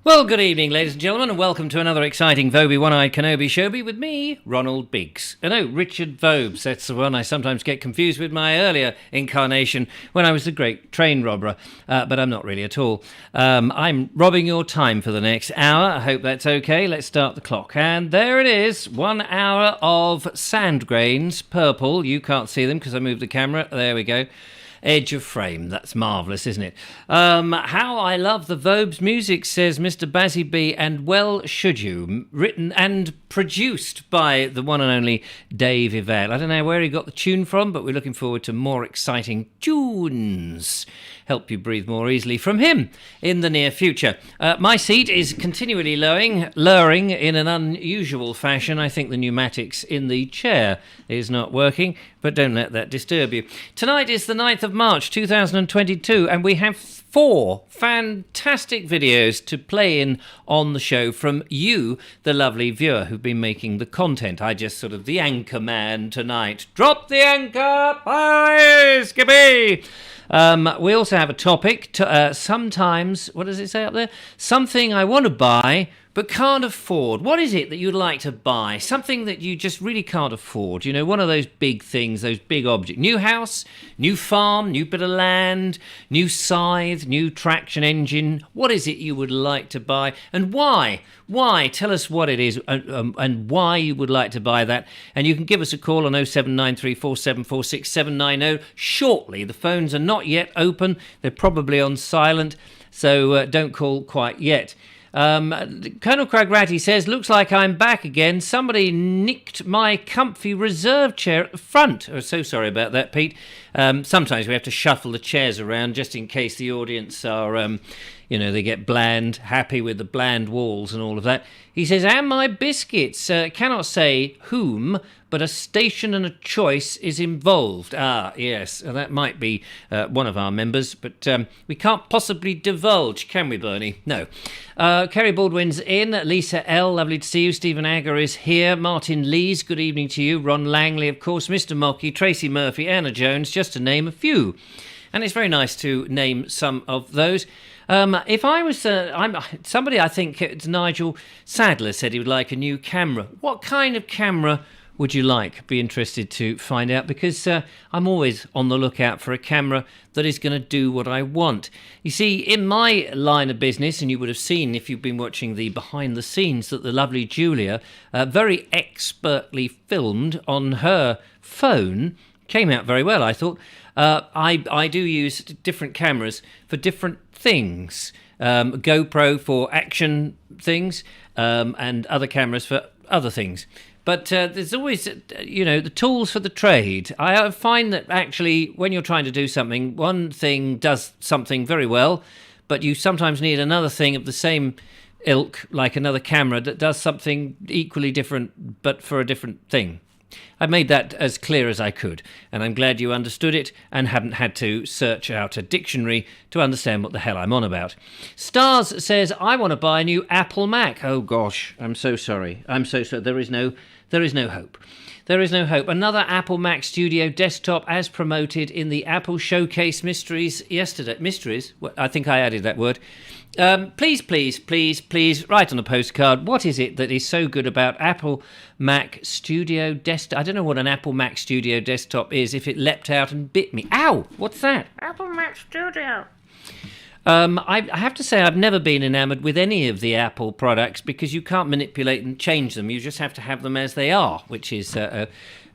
Well, good evening, ladies and gentlemen, and welcome to another exciting Vobie One-Eyed Kenobi Showbie with me, Ronald Biggs. No, Richard Vobes, that's the one I sometimes get confused with my earlier incarnation when I was the great train robber, but I'm not really at all. I'm robbing your time for the next hour. I hope that's okay. Let's start the clock. And there it is, 1 hour of sand grains, purple. You can't see them because I moved the camera. There we go. Edge of frame. That's marvellous, isn't it? How I love the Vobes music, says Mr. Bazzy B, and well should you. Written and produced by the one and only Dave Ivell. I don't know where he got the tune from, but we're looking forward to more exciting tunes. Help you breathe more easily from him in the near future. My seat is continually lowering in an unusual fashion. I think the pneumatics in the chair is not working, but don't let that disturb you. Tonight is the 9th of March 2022, and we have 4 fantastic videos to play in on the show from you, the lovely viewer who've been making the content. I just sort of the anchor man tonight. Drop the anchor! Bye, Skippy! We also have a topic, sometimes, what does it say up there? Something I want to buy but can't afford. What is it that you'd like to buy? Something that you just really can't afford. You know, one of those big things, those big objects. New house, new farm, new bit of land, new scythe, new traction engine. What is it you would like to buy and why? Why? Tell us what it is and why you would like to buy that. And you can give us a call on 07934746790 shortly. The phones are not yet open. They're probably on silent, so don't call quite yet. Colonel Cragratty says, looks like I'm back again. Somebody nicked my comfy reserve chair at the front. Oh, so sorry about that, Pete. Sometimes we have to shuffle the chairs around just in case the audience are, they get bland, happy with the bland walls and all of that. He says, and my biscuits. Cannot say whom, but a station and a choice is involved. Ah, yes, that might be one of our members, but we can't possibly divulge, can we, Bernie? No. Kerry Baldwin's in. Lisa L., lovely to see you. Stephen Agger is here. Martin Lees, good evening to you. Ron Langley, of course. Mr. Mocky, Tracy Murphy, Anna Jones, just to name a few. And it's very nice to name some of those. If I was somebody, I think it's Nigel Sadler said he would like a new camera. What kind of camera would you like? Be interested to find out, because I'm always on the lookout for a camera that is going to do what I want. You see, in my line of business, and you would have seen if you've been watching the behind the scenes, that the lovely Julia very expertly filmed on her phone. Came out very well, I thought. I do use different cameras for different things. GoPro for action things, and other cameras for other things. But there's always, the tools for the trade. I find that actually when you're trying to do something, one thing does something very well, but you sometimes need another thing of the same ilk, like another camera that does something equally different, but for a different thing. I made that as clear as I could, and I'm glad you understood it and hadn't had to search out a dictionary to understand what the hell I'm on about. Stars says, I want to buy a new Apple Mac. Oh gosh, I'm so sorry. I'm so sorry. There is no hope. There is no hope. Another Apple Mac Studio desktop as promoted in the Apple Showcase Mysteries yesterday. Mysteries? Well, I think I added that word. Please write on a postcard, what is it that is so good about Apple Mac Studio Desktop? I don't know what an Apple Mac Studio Desktop is if it leapt out and bit me. Ow! What's that? Apple Mac Studio. I have to say I've never been enamoured with any of the Apple products because you can't manipulate and change them. You just have to have them as they are, which is a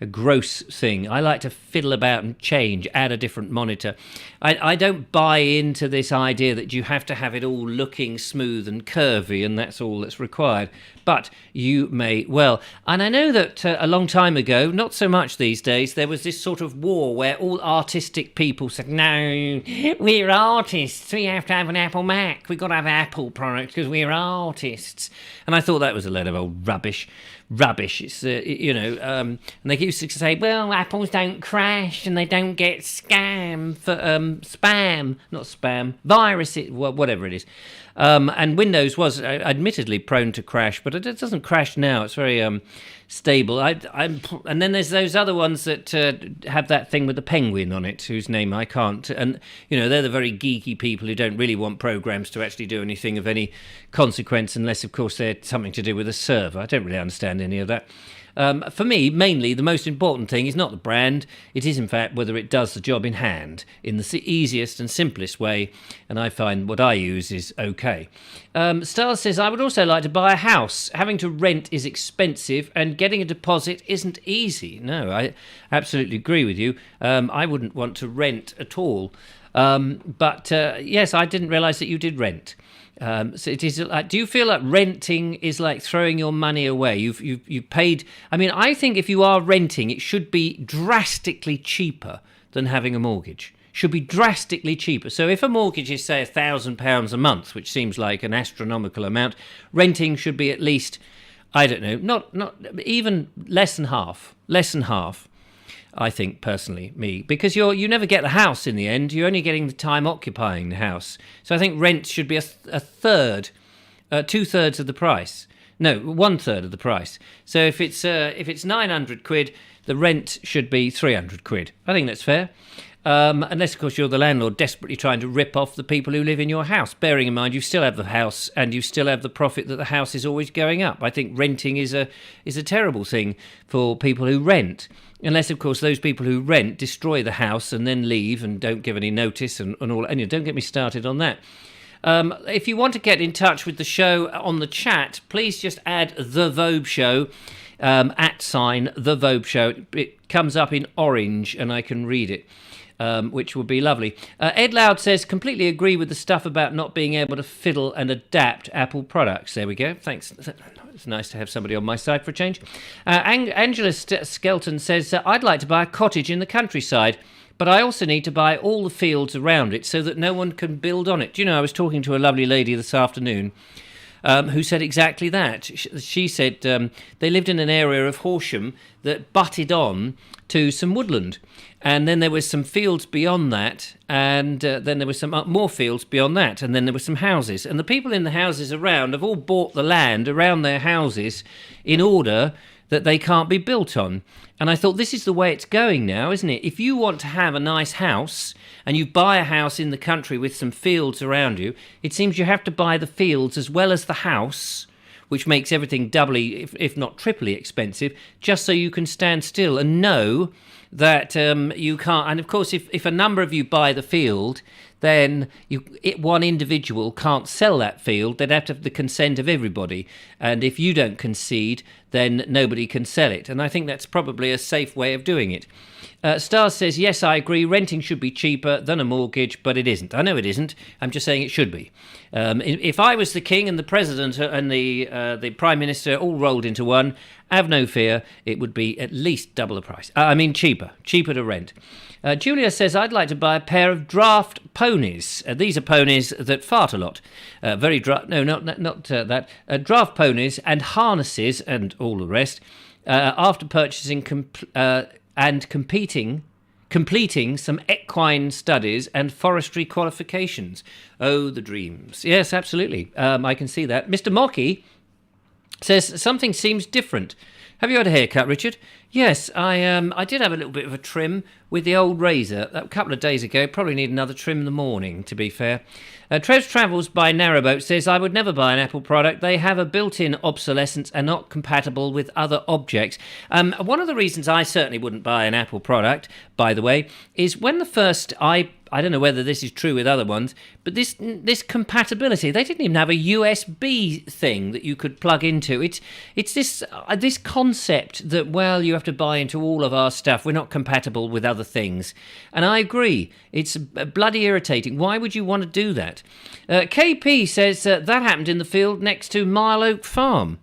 gross thing. I like to fiddle about and change, add a different monitor. I don't buy into this idea that you have to have it all looking smooth and curvy and that's all that's required. But you may well. And I know that a long time ago, not so much these days, there was this sort of war where all artistic people said, no, we're artists. We have to have an Apple Mac. We've got to have Apple products because we're artists. And I thought that was a load of old rubbish. It's, and they used to say, well, Apples don't crash and they don't get viruses, whatever it is. And Windows was admittedly prone to crash, but it doesn't crash now. It's very stable. And then there's those other ones that have that thing with the penguin on it, whose name I can't. And, they're the very geeky people who don't really want programs to actually do anything of any consequence, unless, of course, they're something to do with a server. I don't really understand any of that. For me, mainly, the most important thing is not the brand. It is, in fact, whether it does the job in hand in the easiest and simplest way. And I find what I use is okay. Star says, I would also like to buy a house. Having to rent is expensive and getting a deposit isn't easy. No, I absolutely agree with you. I wouldn't want to rent at all. But yes, I didn't realise that you did rent. So it is like, do you feel like renting is like throwing your money away? You've paid. I mean, I think if you are renting, it should be drastically cheaper than having a mortgage. Should be drastically cheaper. So if a mortgage is, say, £1,000 a month, which seems like an astronomical amount, renting should be at least, I don't know, not even less than half. I think, personally, because you never get the house in the end. You're only getting the time occupying the house. So I think rent should be a third, 2/3 of the price. No, 1/3 of the price. So if it's £900, the rent should be £300. I think that's fair. Unless, of course, you're the landlord desperately trying to rip off the people who live in your house. Bearing in mind, you still have the house and you still have the profit that the house is always going up. I think renting is a terrible thing for people who rent. Unless, of course, those people who rent destroy the house and then leave and don't give any notice and all. And don't get me started on that. If you want to get in touch with the show on the chat, please just add The Vobes Show, @The Vobes Show. It comes up in orange and I can read it. Which would be lovely. Ed Loud says, completely agree with the stuff about not being able to fiddle and adapt Apple products. There we go. Thanks. It's nice to have somebody on my side for a change. Angela Skelton says, I'd like to buy a cottage in the countryside, but I also need to buy all the fields around it so that no one can build on it. Do you know, I was talking to a lovely lady this afternoon who said exactly that. She said they lived in an area of Horsham that butted on to some woodland. And then there was some fields beyond that, and then there were some more fields beyond that, and then there were some houses. And the people in the houses around have all bought the land around their houses in order that they can't be built on. And I thought, this is the way it's going now, isn't it? If you want to have a nice house, and you buy a house in the country with some fields around you, it seems you have to buy the fields as well as the house, which makes everything doubly, if not triply expensive, just so you can stand still and know that you can't. And of course, if a number of you buy the field, then one individual can't sell that field. They'd have to have the consent of everybody. And if you don't concede, then nobody can sell it. And I think that's probably a safe way of doing it. Stars says, yes, I agree. Renting should be cheaper than a mortgage, but it isn't. I know it isn't. I'm just saying it should be. If I was the king and the president and the prime minister all rolled into one, have no fear, it would be at least double the price. Cheaper to rent. Julia says, I'd like to buy a pair of draft ponies. These are ponies that fart a lot. Draft ponies and harnesses and all the rest. After purchasing and completing some equine studies and forestry qualifications. Oh, the dreams. Yes, absolutely. I can see that. Mr. Mocky says, something seems different. Have you had a haircut, Richard? Yes, I did have a little bit of a trim with the old razor a couple of days ago. Probably need another trim in the morning, to be fair. Trev's Travels by Narrowboat says, I would never buy an Apple product. They have a built-in obsolescence and not compatible with other objects. One of the reasons I certainly wouldn't buy an Apple product, by the way, is when the first I don't know whether this is true with other ones, but this compatibility, they didn't even have a USB thing that you could plug into. It's this concept that, well, you have to buy into all of our stuff. We're not compatible with other things. And I agree. It's bloody irritating. Why would you want to do that? KP says that happened in the field next to Mile Oak Farm.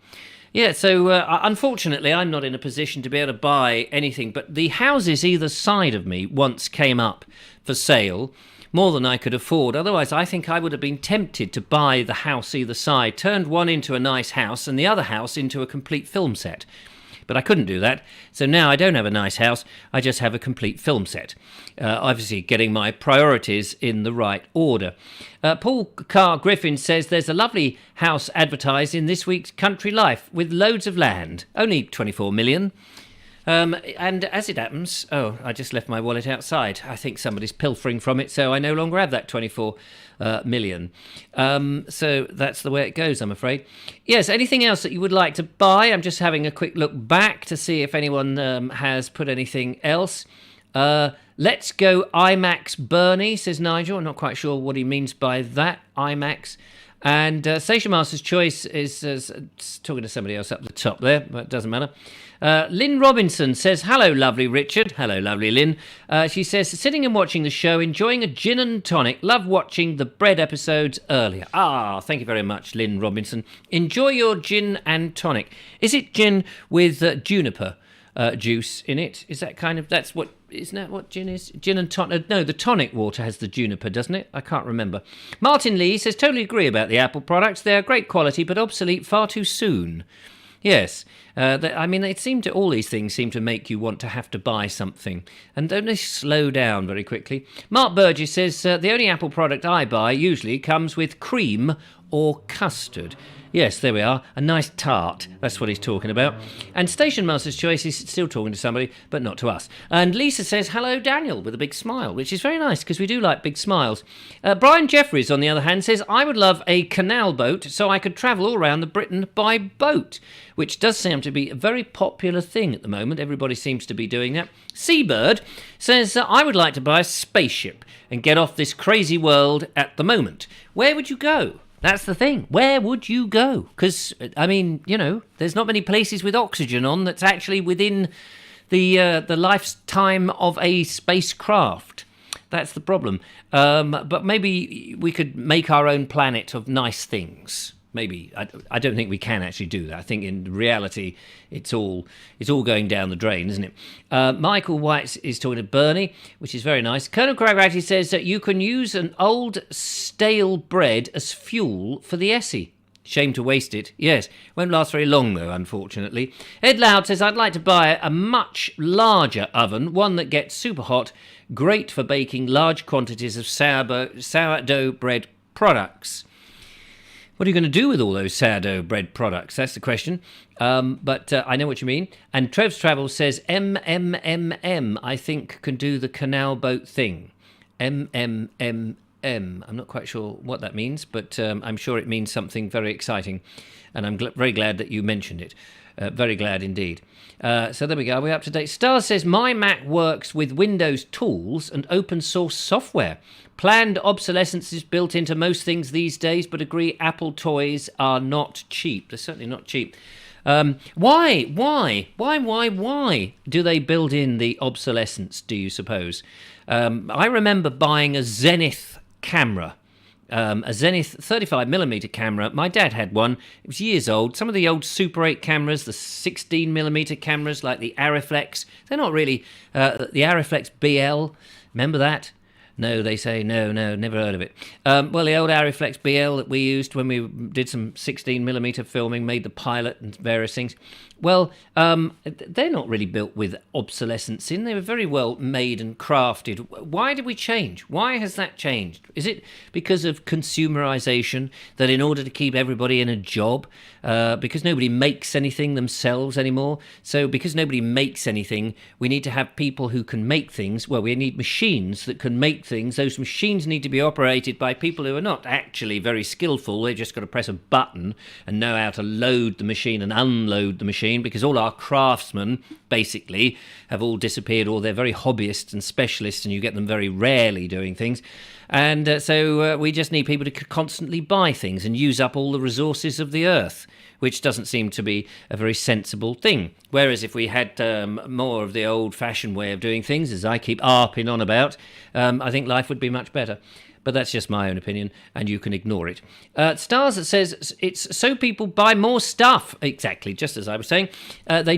Yeah, so unfortunately, I'm not in a position to be able to buy anything, but the houses either side of me once came up for sale, more than I could afford. Otherwise, I think I would have been tempted to buy the house either side, turned one into a nice house and the other house into a complete film set. But I couldn't do that, so now I don't have a nice house, I just have a complete film set. Obviously, getting my priorities in the right order. Paul Carr Griffin says there's a lovely house advertised in this week's Country Life with loads of land, only 24 million. And as it happens, I just left my wallet outside. I think somebody's pilfering from it, so I no longer have that 24 million. So that's the way it goes, I'm afraid. Yes, anything else that you would like to buy? I'm just having a quick look back to see if anyone has put anything else. Let's go IMAX Bernie, says Nigel. I'm not quite sure what he means by that, IMAX. And Station Master's Choice is talking to somebody else up the top there, but it doesn't matter. Lynn Robinson says, hello, lovely Richard. Hello, lovely Lynn. She says, sitting and watching the show, enjoying a gin and tonic. Love watching the bread episodes earlier. Thank you very much, Lynn Robinson. Enjoy your gin and tonic. Is it gin with juniper juice in it? Is that isn't that what gin is? Gin and tonic. No, the tonic water has the juniper, doesn't it? I can't remember. Martin Lee says, totally agree about the Apple products. They are great quality, but obsolete far too soon. Yes. All these things seem to make you want to have to buy something. And don't they slow down very quickly? Mark Burgess says, the only Apple product I buy usually comes with cream or custard. Yes, there we are. A nice tart. That's what he's talking about. And Station Master's Choice is still talking to somebody, but not to us. And Lisa says, hello, Daniel, with a big smile, which is very nice because we do like big smiles. Brian Jeffries, on the other hand, says, I would love a canal boat so I could travel all around the Britain by boat, which does seem to be a very popular thing at the moment. Everybody seems to be doing that. Seabird says, I would like to buy a spaceship and get off this crazy world at the moment. Where would you go? That's the thing. Where would you go? Because, there's not many places with oxygen on that's actually within the lifetime of a spacecraft. That's the problem. But maybe we could make our own planet of nice things. Maybe. I don't think we can actually do that. I think in reality it's all going down the drain, isn't it? Michael White is talking to Bernie, which is very nice. Colonel Cragratty says that you can use an old stale bread as fuel for the Essie. Shame to waste it. Yes, won't last very long though, unfortunately. Ed Loud says, I'd like to buy a much larger oven, one that gets super hot, great for baking large quantities of sourdough bread products. What are you going to do with all those sourdough bread products? That's the question. But I know what you mean. And Trev's Travel says MMMM, I think, can do the canal boat thing. MMMM. I'm not quite sure what that means, but I'm sure it means something very exciting, and I'm very glad that you mentioned it. Very glad indeed. So there we go. Are we up to date? Stars says, my Mac works with Windows tools and open source software. Planned obsolescence is built into most things these days, but agree Apple toys are not cheap. They're certainly not cheap. Why do they build in the obsolescence, do you suppose? I remember buying a Zenith camera. A Zenith 35mm camera. My dad had one. It was years old. Some of the old Super 8 cameras, the 16mm cameras like the Arriflex, they're not really... the Arriflex BL, remember that? No, they say, no, never heard of it. Well, the old Arriflex BL that we used when we did some 16mm filming, made the pilot and various things. Well, they're not really built with obsolescence in. They were very well made and crafted. Why did we change? Why has that changed? Is it because of consumerisation, that in order to keep everybody in a job, because nobody makes anything themselves anymore, so because nobody makes anything, we need to have people who can make things. Well, we need machines that can make things. Those machines need to be operated by people who are not actually very skillful. They've just got to press a button and know how to load the machine and unload the machine, because all our craftsmen basically have all disappeared, or they're very hobbyists and specialists, and you get them very rarely doing things. And so we just need people to constantly buy things and use up all the resources of the earth, which doesn't seem to be a very sensible thing. Whereas if we had more of the old-fashioned way of doing things, as I keep harping on about, I think life would be much better. But that's just my own opinion, and you can ignore it. Stars that says it's so people buy more stuff. Exactly, just as I was saying. They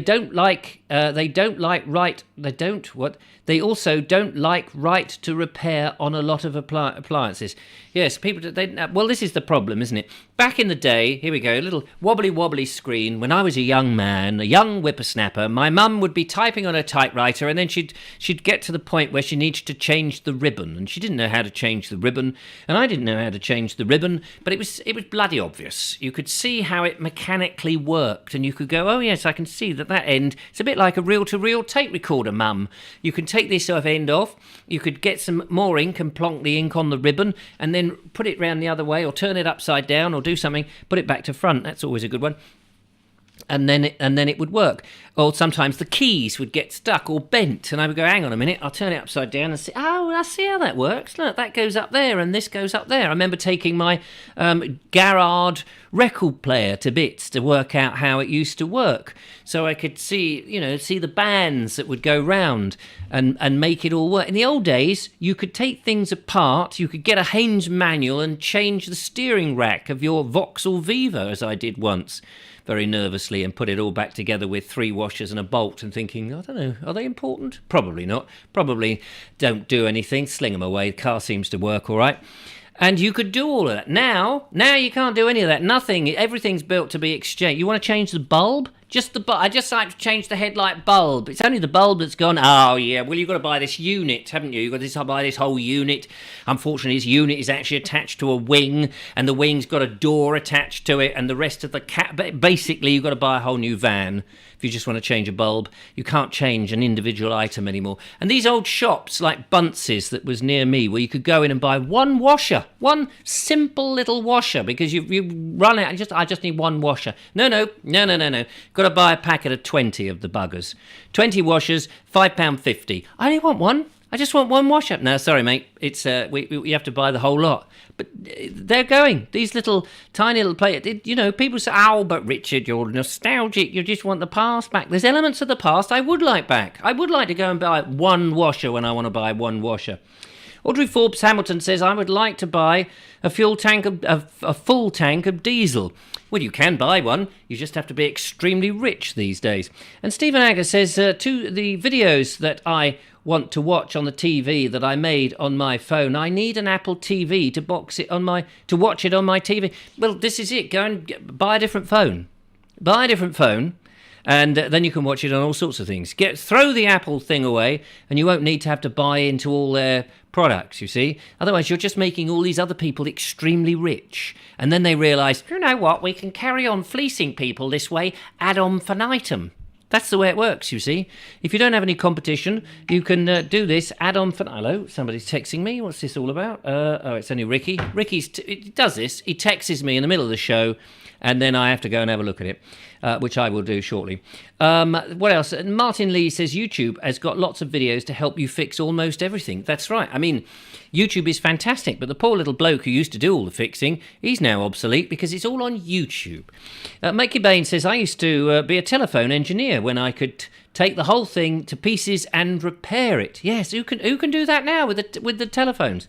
also don't like right to repair on a lot of appliances. Yes, people. Well, this is the problem, isn't it? Back in the day, here we go, a little wobbly screen. When I was a young man, a young whippersnapper, my mum would be typing on a typewriter, and then she'd get to the point where she needed to change the ribbon, and she didn't know how to change the ribbon, and I didn't know how to change the ribbon, but it was bloody obvious. You could see how it mechanically worked, and you could go, oh yes, I can see that end. It's a bit like a reel-to-reel tape recorder, mum. You can take this end off, you could get some more ink and plonk the ink on the ribbon, and then put it round the other way, or turn it upside down, or do something, put it back to front. That's always a good one. And then it would work. Or sometimes the keys would get stuck or bent, and I would go, hang on a minute, I'll turn it upside down and see, oh, I see how that works. Look, that goes up there and this goes up there. I remember taking my Garrard record player to bits to work out how it used to work, so I could see the bands that would go round and make it all work. In the old days, you could take things apart, you could get a Haynes manual and change the steering rack of your Vauxhall Viva, as I did once, very nervously, and put it all back together with 3 washers and a bolt, and thinking, I don't know, are they important? Probably not. Probably don't do anything. Sling them away. The car seems to work all right. And you could do all of that. Now you can't do any of that. Nothing. Everything's built to be exchanged. You want to change the bulb? I just like to change the headlight bulb. It's only the bulb that's gone. Oh, yeah, well, you've got to buy this unit, haven't you? You've got to buy this whole unit. Unfortunately, this unit is actually attached to a wing, and the wing's got a door attached to it, and the rest of the basically, you've got to buy a whole new van if you just want to change a bulb. You can't change an individual item anymore. And these old shops, like Bunce's that was near me, where you could go in and buy one washer, one simple little washer, because you run out, I just need one washer. No. Got to buy a packet of 20 of the buggers. 20 washers, £5.50. I only want one. I just want one washer. No, sorry, mate. It's we have to buy the whole lot. But they're going. These little, tiny little people say, oh, but Richard, you're nostalgic. You just want the past back. There's elements of the past I would like back. I would like to go and buy one washer when I want to buy one washer. Audrey Forbes Hamilton says, I would like to buy a full tank of diesel. Well, you can buy one. You just have to be extremely rich these days. And Stephen Agger says, to the videos that I want to watch on the TV that I made on my phone, I need an Apple TV to watch it on my TV. Well, this is it. Go and buy a different phone. Buy a different phone. And then you can watch it on all sorts of things. Throw the Apple thing away, and you won't need to have to buy into all their products, you see. Otherwise, you're just making all these other people extremely rich. And then they realise, you know what, we can carry on fleecing people this way ad infinitum. That's the way it works, you see. If you don't have any competition, you can do this add-on for... Hello, somebody's texting me. What's this all about? It's only Ricky. He does this. He texts me in the middle of the show, and then I have to go and have a look at it, which I will do shortly. What else? Martin Lee says YouTube has got lots of videos to help you fix almost everything. That's right. I mean, YouTube is fantastic, but the poor little bloke who used to do all the fixing, he's now obsolete because it's all on YouTube. Mikey Bain says, I used to be a telephone engineer when I could take the whole thing to pieces and repair it. Yes, who can do that now with the telephones?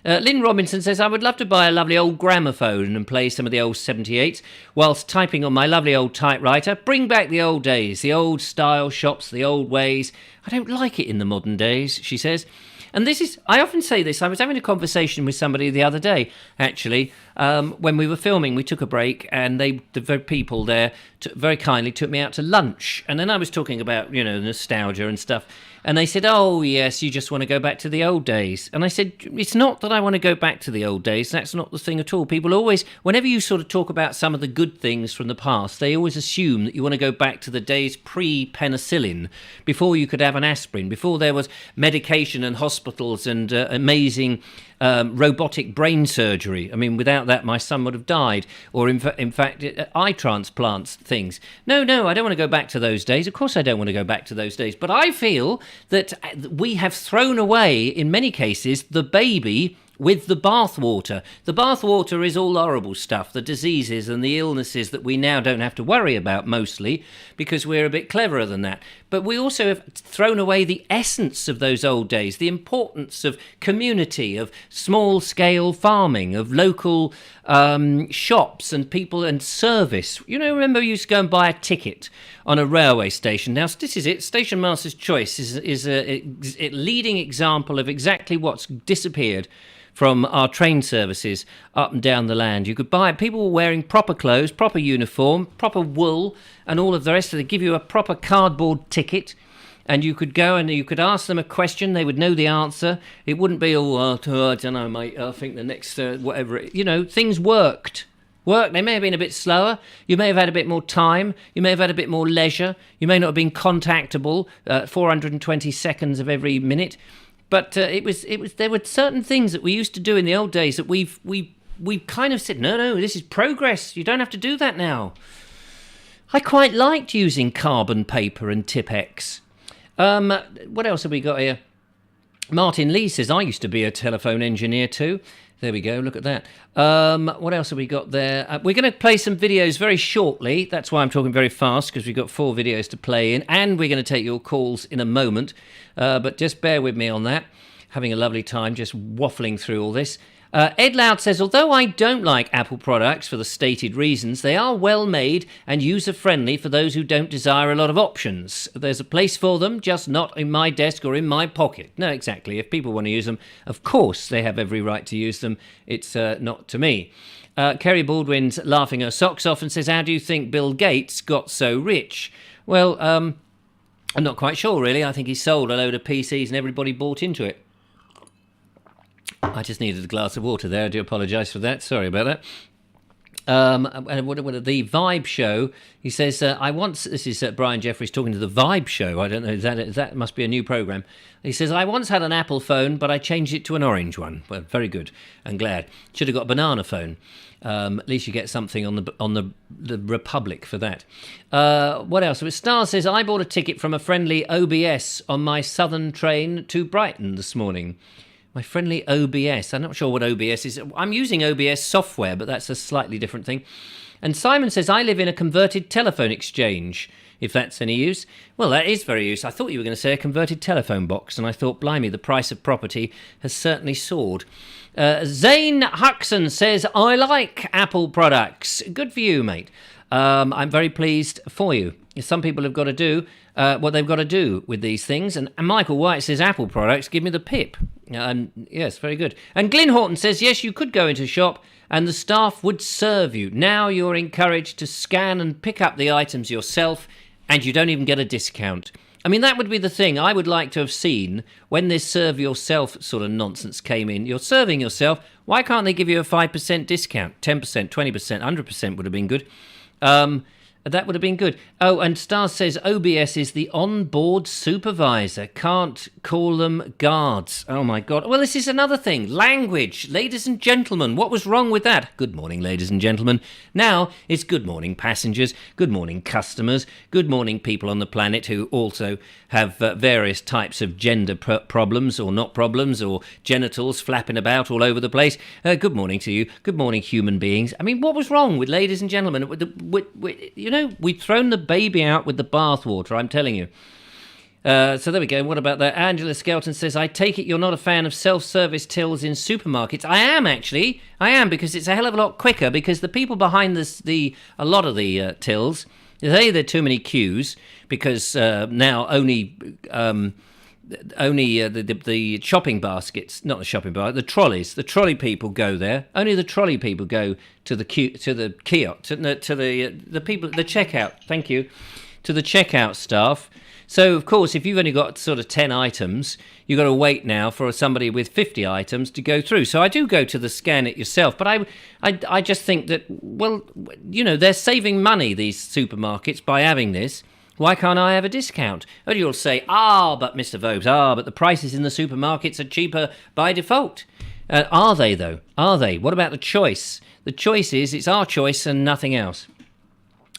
Lynn Robinson says, I would love to buy a lovely old gramophone and play some of the old 78s whilst typing on my lovely old typewriter. Bring back the old days, the old style shops, the old ways. I don't like it in the modern days, she says. And this is, I often say this, I was having a conversation with somebody the other day, actually, when we were filming. We took a break, and the people there very kindly took me out to lunch. And then I was talking about, nostalgia and stuff. And they said, oh, yes, you just want to go back to the old days. And I said, it's not that I want to go back to the old days. That's not the thing at all. People always, whenever you sort of talk about some of the good things from the past, they always assume that you want to go back to the days pre-penicillin, before you could have an aspirin, before there was medication and hospitals and amazing robotic brain surgery. I mean, without that, my son would have died. Or, in fact, eye transplants, things. No, I don't want to go back to those days. Of course I don't want to go back to those days. But I feel that we have thrown away, in many cases, the baby with the bathwater. The bathwater is all horrible stuff, the diseases and the illnesses that we now don't have to worry about, mostly, because we're a bit cleverer than that. But we also have thrown away the essence of those old days, the importance of community, of small-scale farming, of local shops and people and service. Remember you used to go and buy a ticket on a railway station. Now, this is it. Station Master's Choice is a leading example of exactly what's disappeared from our train services up and down the land. You could buy it. People were wearing proper clothes, proper uniform, proper wool, and all of the rest of it. They give you a proper cardboard ticket, and you could go and you could ask them a question. They would know the answer. It wouldn't be, I don't know, mate, I think the next, whatever. Things worked. They may have been a bit slower. You may have had a bit more time. You may have had a bit more leisure. You may not have been contactable 420 seconds of every minute. But there were certain things that we used to do in the old days that we've kind of said, no, this is progress. You don't have to do that now. I quite liked using carbon paper and Tipp-Ex. What else have we got here? Martin Lee says, I used to be a telephone engineer too. There we go, look at that. What else have we got there? We're going to play some videos very shortly. That's why I'm talking very fast, because we've got 4 videos to play in, and we're going to take your calls in a moment. But just bear with me on that. Having a lovely time just waffling through all this. Ed Loud says, although I don't like Apple products for the stated reasons, they are well made and user-friendly for those who don't desire a lot of options. There's a place for them, just not in my desk or in my pocket. No, exactly. If people want to use them, of course they have every right to use them. It's not to me. Kerry Baldwin's laughing her socks off and says, how do you think Bill Gates got so rich? Well, I'm not quite sure, really. I think he sold a load of PCs and everybody bought into it. I just needed a glass of water there. I do apologise for that. Sorry about that. The Vibe Show, he says, this is Brian Jeffries talking to the Vibe Show. I don't know, that must be a new programme. He says, I once had an Apple phone, but I changed it to an orange one. Well, very good. I'm glad. Should have got a banana phone. At least you get something on the Republic for that. What else? Star says, I bought a ticket from a friendly OBS on my southern train to Brighton this morning. My friendly OBS. I'm not sure what OBS is. I'm using OBS software, but that's a slightly different thing. And Simon says, I live in a converted telephone exchange, if that's any use. Well, that is very useful. I thought you were going to say a converted telephone box, and I thought, blimey, the price of property has certainly soared. Zane Huxon says, I like Apple products. Good for you, mate. I'm very pleased for you. Some people have got to do what they've got to do with these things. And Michael White says, Apple products, give me the pip. Yes, very good. And Glyn Horton says, yes, you could go into a shop and the staff would serve you. Now you're encouraged to scan and pick up the items yourself, and you don't even get a discount. I mean, that would be the thing I would like to have seen when this serve yourself sort of nonsense came in. You're serving yourself. Why can't they give you a 5% discount? 10%, 20%, 100% would have been good. That would have been good. Oh, and Star says OBS is the on-board supervisor. Can't call them guards. Oh, my God. Well, this is another thing. Language. Ladies and gentlemen, what was wrong with that? Good morning, ladies and gentlemen. Now it's good morning, passengers. Good morning, customers. Good morning, people on the planet who also have various types of gender problems or not problems or genitals flapping about all over the place. Good morning to you. Good morning, human beings. I mean, what was wrong with ladies and gentlemen? We've thrown the baby out with the bathwater, I'm telling you. So there we go. What about that? Angela Skelton says, I take it you're not a fan of self-service tills in supermarkets. I am, actually. I am, because it's a hell of a lot quicker, because the people behind a lot of the tills, there are too many queues, because now only the shopping baskets, not the shopping bar, the trolleys, the trolley people go there. Only the trolley people go to the kiosk, to the people, the checkout. Thank you, to the checkout staff. So of course, if you've only got sort of 10 items, you've got to wait now for somebody with 50 items to go through. So I do go to the scan it yourself, but I just think that, well, they're saving money, these supermarkets, by having this. Why can't I have a discount? And you'll say, but Mr. Vobes, but the prices in the supermarkets are cheaper by default. Are they, though? Are they? What about the choice? The choice is, it's our choice and nothing else.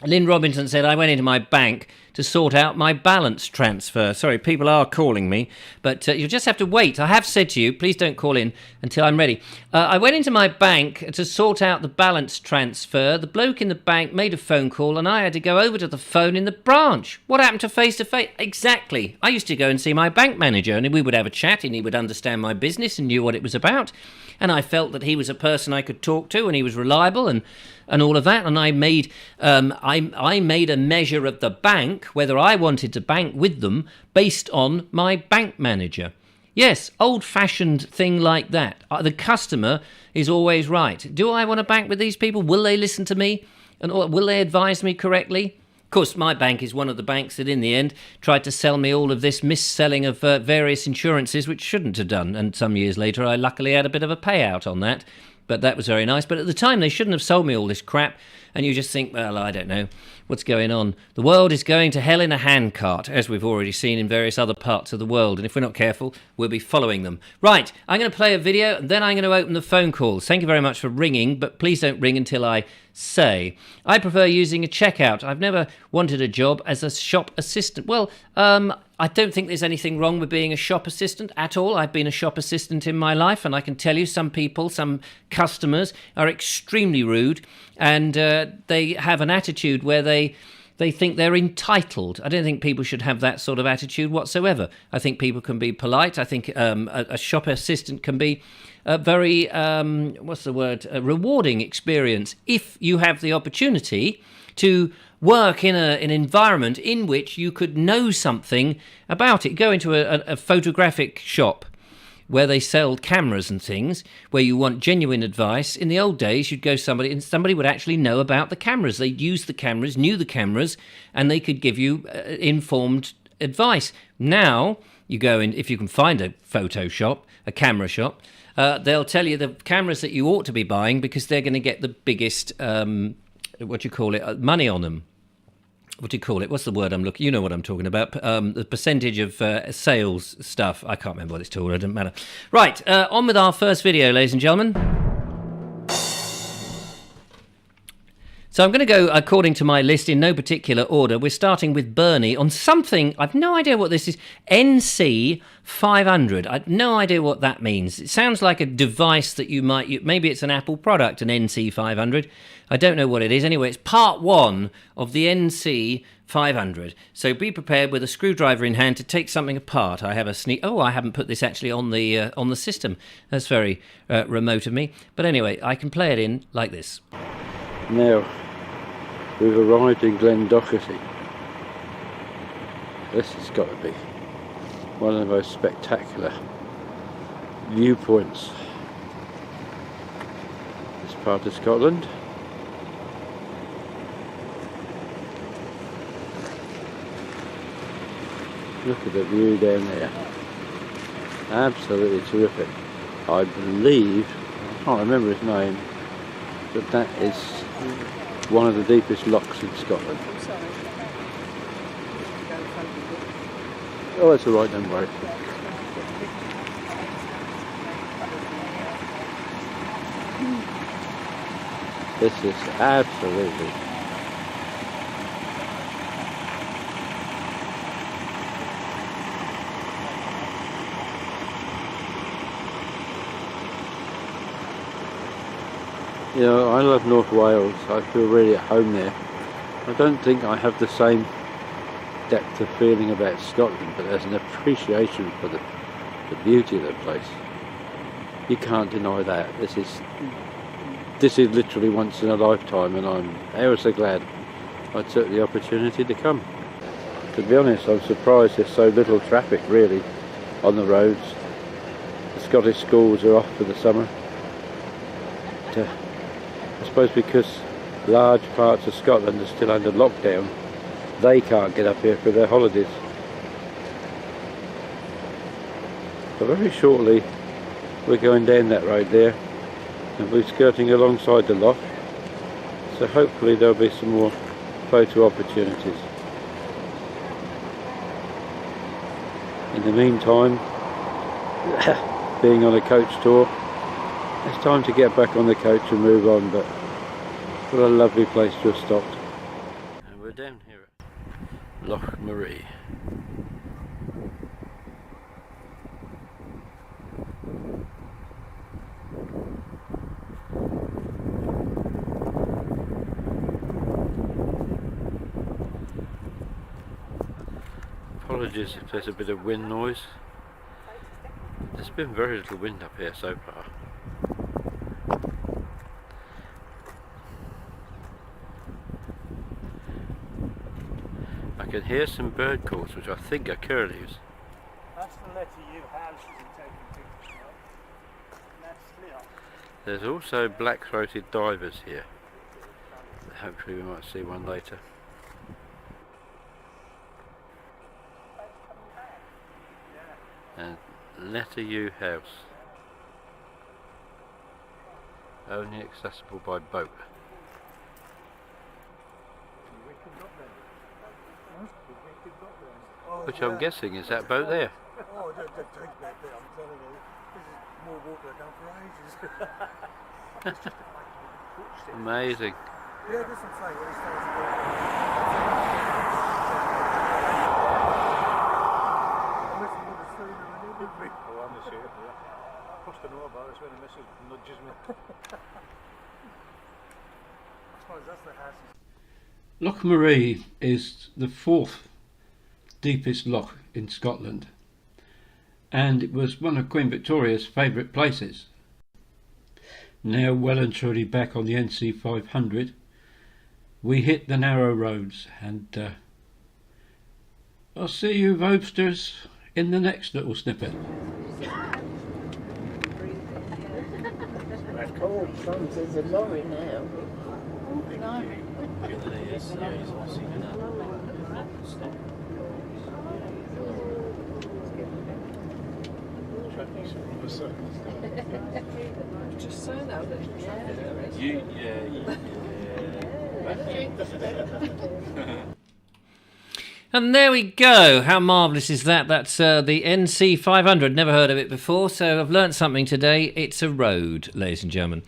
Lynn Robinson said, I went into my bank to sort out my balance transfer. Sorry, people are calling me, but you'll just have to wait. I have said to you, please don't call in until I'm ready. I went into my bank to sort out the balance transfer. The bloke in the bank made a phone call and I had to go over to the phone in the branch. What happened to face-to-face? Exactly. I used to go and see my bank manager and we would have a chat and he would understand my business and knew what it was about. And I felt that he was a person I could talk to and he was reliable and all of that. And I made I made a measure of the bank, whether I wanted to bank with them, based on my bank manager. Yes, old-fashioned thing like that. The customer is always right. Do I want to bank with these people? Will they listen to me? And will they advise me correctly? Of course, my bank is one of the banks that in the end tried to sell me all of this mis-selling of various insurances, which shouldn't have done. And some years later, I luckily had a bit of a payout on that. But that was very nice. But at the time, they shouldn't have sold me all this crap. And you just think, well, I don't know what's going on. The world is going to hell in a handcart, as we've already seen in various other parts of the world. And if we're not careful, we'll be following them. Right, I'm going to play a video, and then I'm going to open the phone calls. Thank you very much for ringing, but please don't ring until I say. I prefer using a checkout. I've never wanted a job as a shop assistant. Well, I don't think there's anything wrong with being a shop assistant at all. I've been a shop assistant in my life, and I can tell you some people, some customers are extremely rude, and they have an attitude where they think they're entitled. I don't think people should have that sort of attitude whatsoever. I think people can be polite. I think a shop assistant can be a very, rewarding experience if you have the opportunity to work in an environment in which you could know something about it. Go into a photographic shop where they sell cameras and things, where you want genuine advice. In the old days, you'd go somebody, and somebody would actually know about the cameras. They'd use the cameras, knew the cameras, and they could give you informed advice. Now, you go in, if you can find a photo shop, a camera shop, they'll tell you the cameras that you ought to be buying because they're going to get the biggest, money on them. What do you call it? What's the word I'm looking? You know what I'm talking about. The percentage of sales stuff. I can't remember what it's called. It doesn't matter. Right, on with our first video, ladies and gentlemen. So I'm going to go according to my list in no particular order. We're starting with Bernie on something, I've no idea what this is, NC 500. I've no idea what that means. It sounds like a device that you might, maybe it's an Apple product, an NC 500. I don't know what it is. Anyway, it's part one of the NC 500. So be prepared with a screwdriver in hand to take something apart. I have a I haven't put this actually on the system. That's very remote of me. But anyway, I can play it in like this. Now, we've arrived in Glendochety. This has got to be one of the most spectacular viewpoints this part of Scotland. Look at the view down there. Absolutely terrific. I believe, I can't remember his name, but that is one of the deepest lochs in Scotland. Oh, that's all right, don't worry. This is absolutely... You know, I love North Wales. I feel really at home there. I don't think I have the same depth of feeling about Scotland, but there's an appreciation for the beauty of the place. You can't deny that. This is literally once in a lifetime, and I'm ever so glad I took the opportunity to come. To be honest, I'm surprised there's so little traffic really on the roads. The Scottish schools are off for the summer. But, I suppose because large parts of Scotland are still under lockdown, they can't get up here for their holidays. But very shortly we're going down that road there and we're skirting alongside the loch, so hopefully there'll be some more photo opportunities. In the meantime, being on a coach tour, it's time to get back on the coach and move on, but what a lovely place to have stopped. And we're down here at Loch Marie. Apologies if there's a bit of wind noise. There's been very little wind up here so far. I can hear some bird calls, which I think are curlews. That's the letter U house isn't taking pictures of. That's clear. There's also black-throated divers here. Hopefully we might see one later. And letter U house. Only accessible by boat. Which I'm guessing is that boat there. Oh, don't take that bit, I'm telling you. This is more water than done for ages. Amazing. Yeah, this is saying what it starts to do. I'm missing with the sooner than it would be. Oh, I'm the same, yeah. Plus to know about this when the missus nudges me. I suppose that's the house. Loch Marie is the fourth deepest loch in Scotland, and it was one of Queen Victoria's favourite places. Now well and truly back on the NC 500, we hit the narrow roads, and I'll see you Vobesters in the next little snippet. Oh, crumbs, there's a lorry now. Oh, blimey. Just so now that And there we go. How marvellous is that? That's the NC 500. Never heard of it before, so I've learnt something today. It's a road, ladies and gentlemen.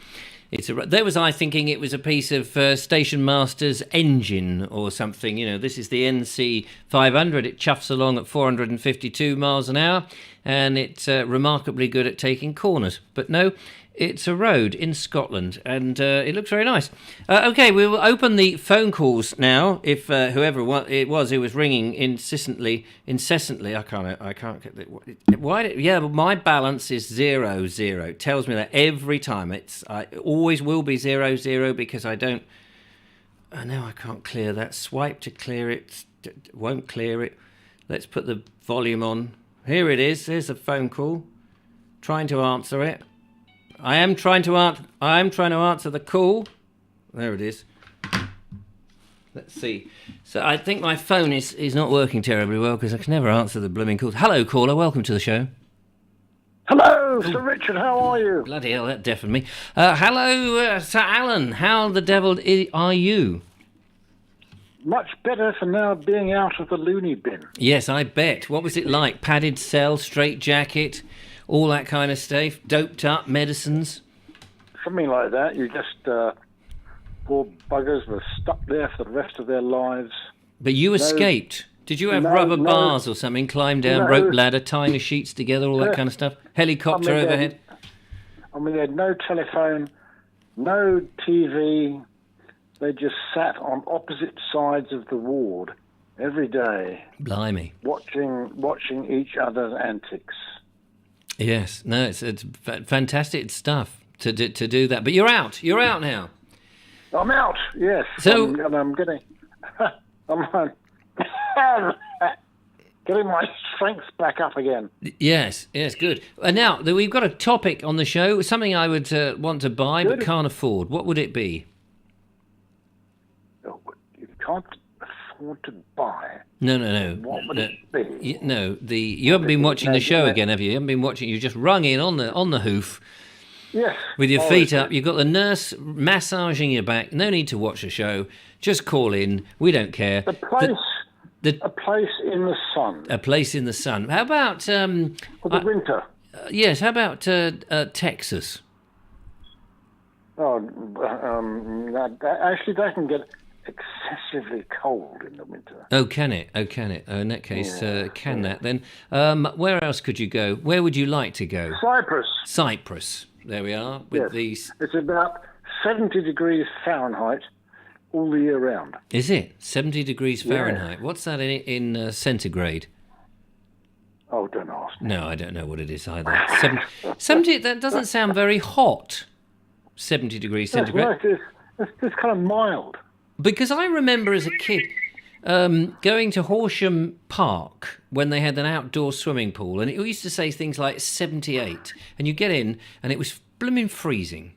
There was I thinking it was a piece of Station Master's engine or something. You know, this is the NC 500. It chuffs along at 452 miles an hour, and it's remarkably good at taking corners. But no, it's a road in Scotland, and it looks very nice. Okay, we will open the phone calls now. If whoever it was who was ringing incessantly, I can't get it. Why? Yeah, but my balance is 0, 0. It tells me that every time. It always will be 0, 0 because I don't. I know I can't clear that. Swipe to clear it. Won't clear it. Let's put the volume on. Here it is. There's a phone call. Trying to answer it. I am trying to answer the call. There it is. Let's see. So I think my phone is not working terribly well because I can never answer the blooming calls. Hello, caller. Welcome to the show. Hello. Hello, Sir Richard, how are you? Bloody hell, that deafened me. Hello, Sir Alan. How the devil are you? Much better for now being out of the loony bin. Yes, I bet. What was it like? Padded cell, straight jacket, all that kind of stuff, doped up, medicines? Something like that. You just, poor buggers were stuck there for the rest of their lives. But you escaped. Did you have rubber bars or something? Climb down, rope ladder, tying the sheets together, all that kind of stuff? Helicopter overhead? They had no telephone, no TV. They just sat on opposite sides of the ward every day. Blimey. Watching each other's antics. Yes. No, it's fantastic stuff to do that. But you're out. You're out now. I'm out, yes. So I'm getting... I'm getting my strength back up again. Yes, good. Now, we've got a topic on the show, something I would want to buy but can't afford. What would it be? Oh, you can't afford to buy? No. What would it be? You haven't been watching the show again, have you? You haven't been watching. You just rung in on the hoof. Yes. With your feet up. You've got the nurse massaging your back. No need to watch the show. Just call in. We don't care. A place in the sun. A place in the sun. How about... for the winter. Yes, how about Texas? Actually, that can get excessively cold in the winter. Oh, can it? Oh, in that case, can that then? Where else could you go? Where would you like to go? Cyprus. There we are. With these. It's about 70 degrees Fahrenheit all the year round. Is it 70 degrees Fahrenheit? What's that in centigrade? Oh, don't ask me. No, I don't know what it is either. 70. That doesn't sound very hot. 70 degrees centigrade. It's kind of mild. Because I remember as a kid going to Horsham Park when they had an outdoor swimming pool, and it used to say things like 78, and you get in, and it was blooming freezing.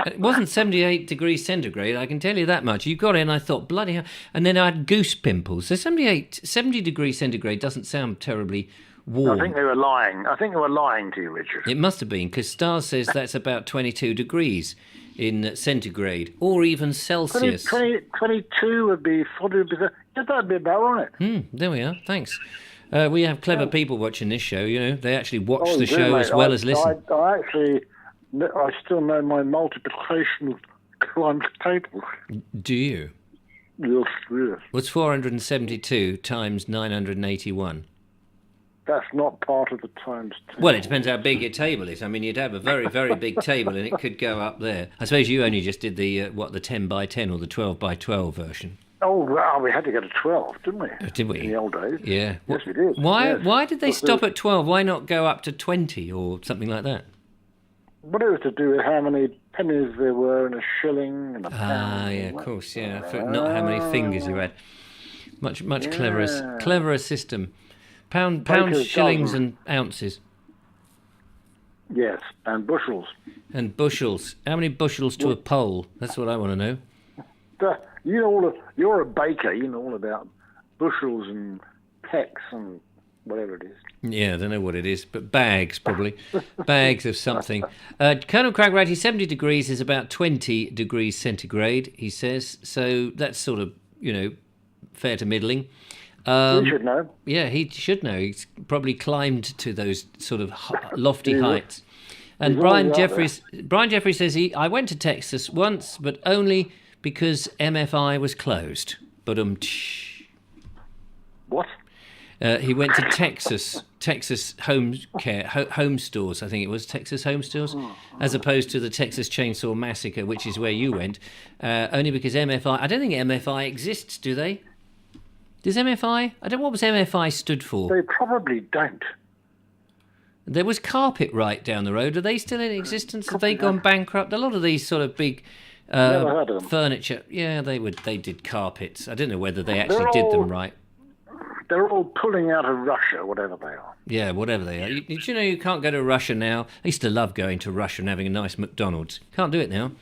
It wasn't 78 degrees centigrade, I can tell you that much. You got in, I thought, bloody hell. And then I had goose pimples. So 70 degrees centigrade doesn't sound terribly warm. I think they were lying. To you, Richard. It must have been, because Stars says that's about 22 degrees in centigrade, or even Celsius. 22 would be 40. That'd be about right. There we are. Thanks. We have clever people watching this show. You know, they actually watch the show as well as listen. I still know my multiplication times table. Do you? Yes. What's 472 times 981? That's not part of the times table. Well, it depends how big your table is. I mean, you'd have a very, very big table, and it could go up there. I suppose you only just did the 10 by 10 or the 12 by 12 version. Oh, well, we had to go to 12, didn't we? Did we? In the old days. Yeah. Yes, we did. Why did they stop at 12? Why not go up to 20 or something like that? But it was to do with how many pennies there were in a shilling and a pound. Ah, yeah, of course, yeah. Not how many fingers you had. Much cleverer system. Pounds, shillings, and ounces. Yes, and bushels. And bushels. How many bushels to a pole? That's what I want to know. You're a baker. You know all about bushels and pecks and whatever it is. Yeah, I don't know what it is, but bags, probably. Bags of something. Colonel Cragratty, 70 degrees is about 20 degrees centigrade, he says. So that's sort of, fair to middling. He should know. Yeah, he should know. He's probably climbed to those sort of lofty heights. And Brian Jeffrey says, I went to Texas once, but only because MFI was closed. But What? He went to Texas home stores, I think it was, Texas home stores, as opposed to the Texas Chainsaw Massacre, which is where you went, only because MFI, I don't think MFI exists, do they? Does MFI? I don't know what was MFI stood for. They probably don't. There was Carpet-Rite down the road. Are they still in existence? Have they gone bankrupt? A lot of these sort of big Never heard of them. Furniture, yeah, they did carpets. I don't know whether they actually did them right. They're all pulling out of Russia, whatever they are. Yeah, whatever they are. Did you know you can't go to Russia now? I used to love going to Russia and having a nice McDonald's. Can't do it now.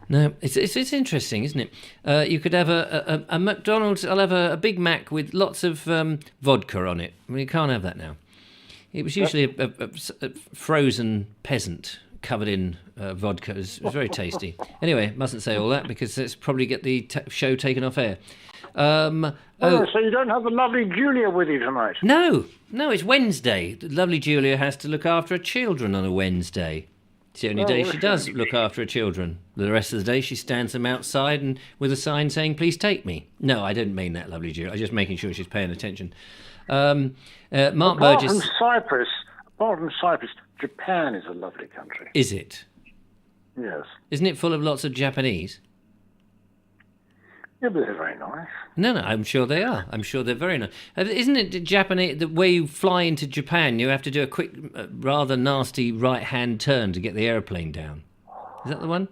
No, it's interesting, isn't it? You could have a McDonald's. I'll have a Big Mac with lots of vodka on it. I mean, you can't have that now. It was usually a frozen peasant covered in vodka. It was very tasty. Anyway, mustn't say all that because let's probably get the show taken off air. So you don't have the lovely Julia with you tonight? No, it's Wednesday. The lovely Julia has to look after her children on a Wednesday. It's the only day she does look after her children. The rest of the day she stands them outside and with a sign saying, "Please take me." No, I didn't mean that, lovely Julia. I'm just making sure she's paying attention. Mark Burgess. Apart from Cyprus, Japan is a lovely country. Is it? Yes. Isn't it full of lots of Japanese? Yeah, but they're very nice. No, I'm sure they are. I'm sure they're very nice. Isn't it Japanese, the way you fly into Japan, you have to do a quick, rather nasty right-hand turn to get the aeroplane down? Is that the one?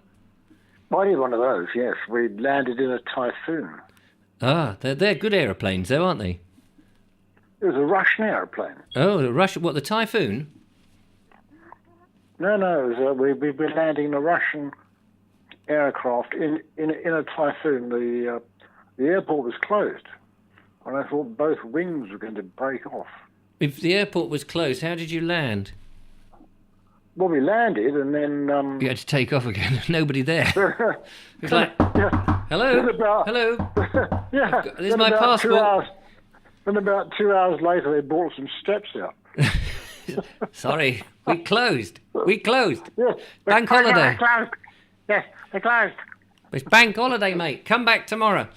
I did one of those, yes. We landed in a typhoon. Ah, they're good aeroplanes, though, aren't they? It was a Russian aeroplane. Oh, the Typhoon? No, it was, we were landing in a Russian aircraft in a typhoon. The airport was closed, and I thought both wings were going to break off. If the airport was closed, how did you land? Well, we landed, and then You had to take off again. Nobody there. It's like, yeah. hello, About- hello. Yeah. This is my passport. Then about 2 hours later, they brought some steps out. Sorry, we closed. Yeah. Bank holiday. They closed. Yes, they closed. It's bank holiday, mate. Come back tomorrow.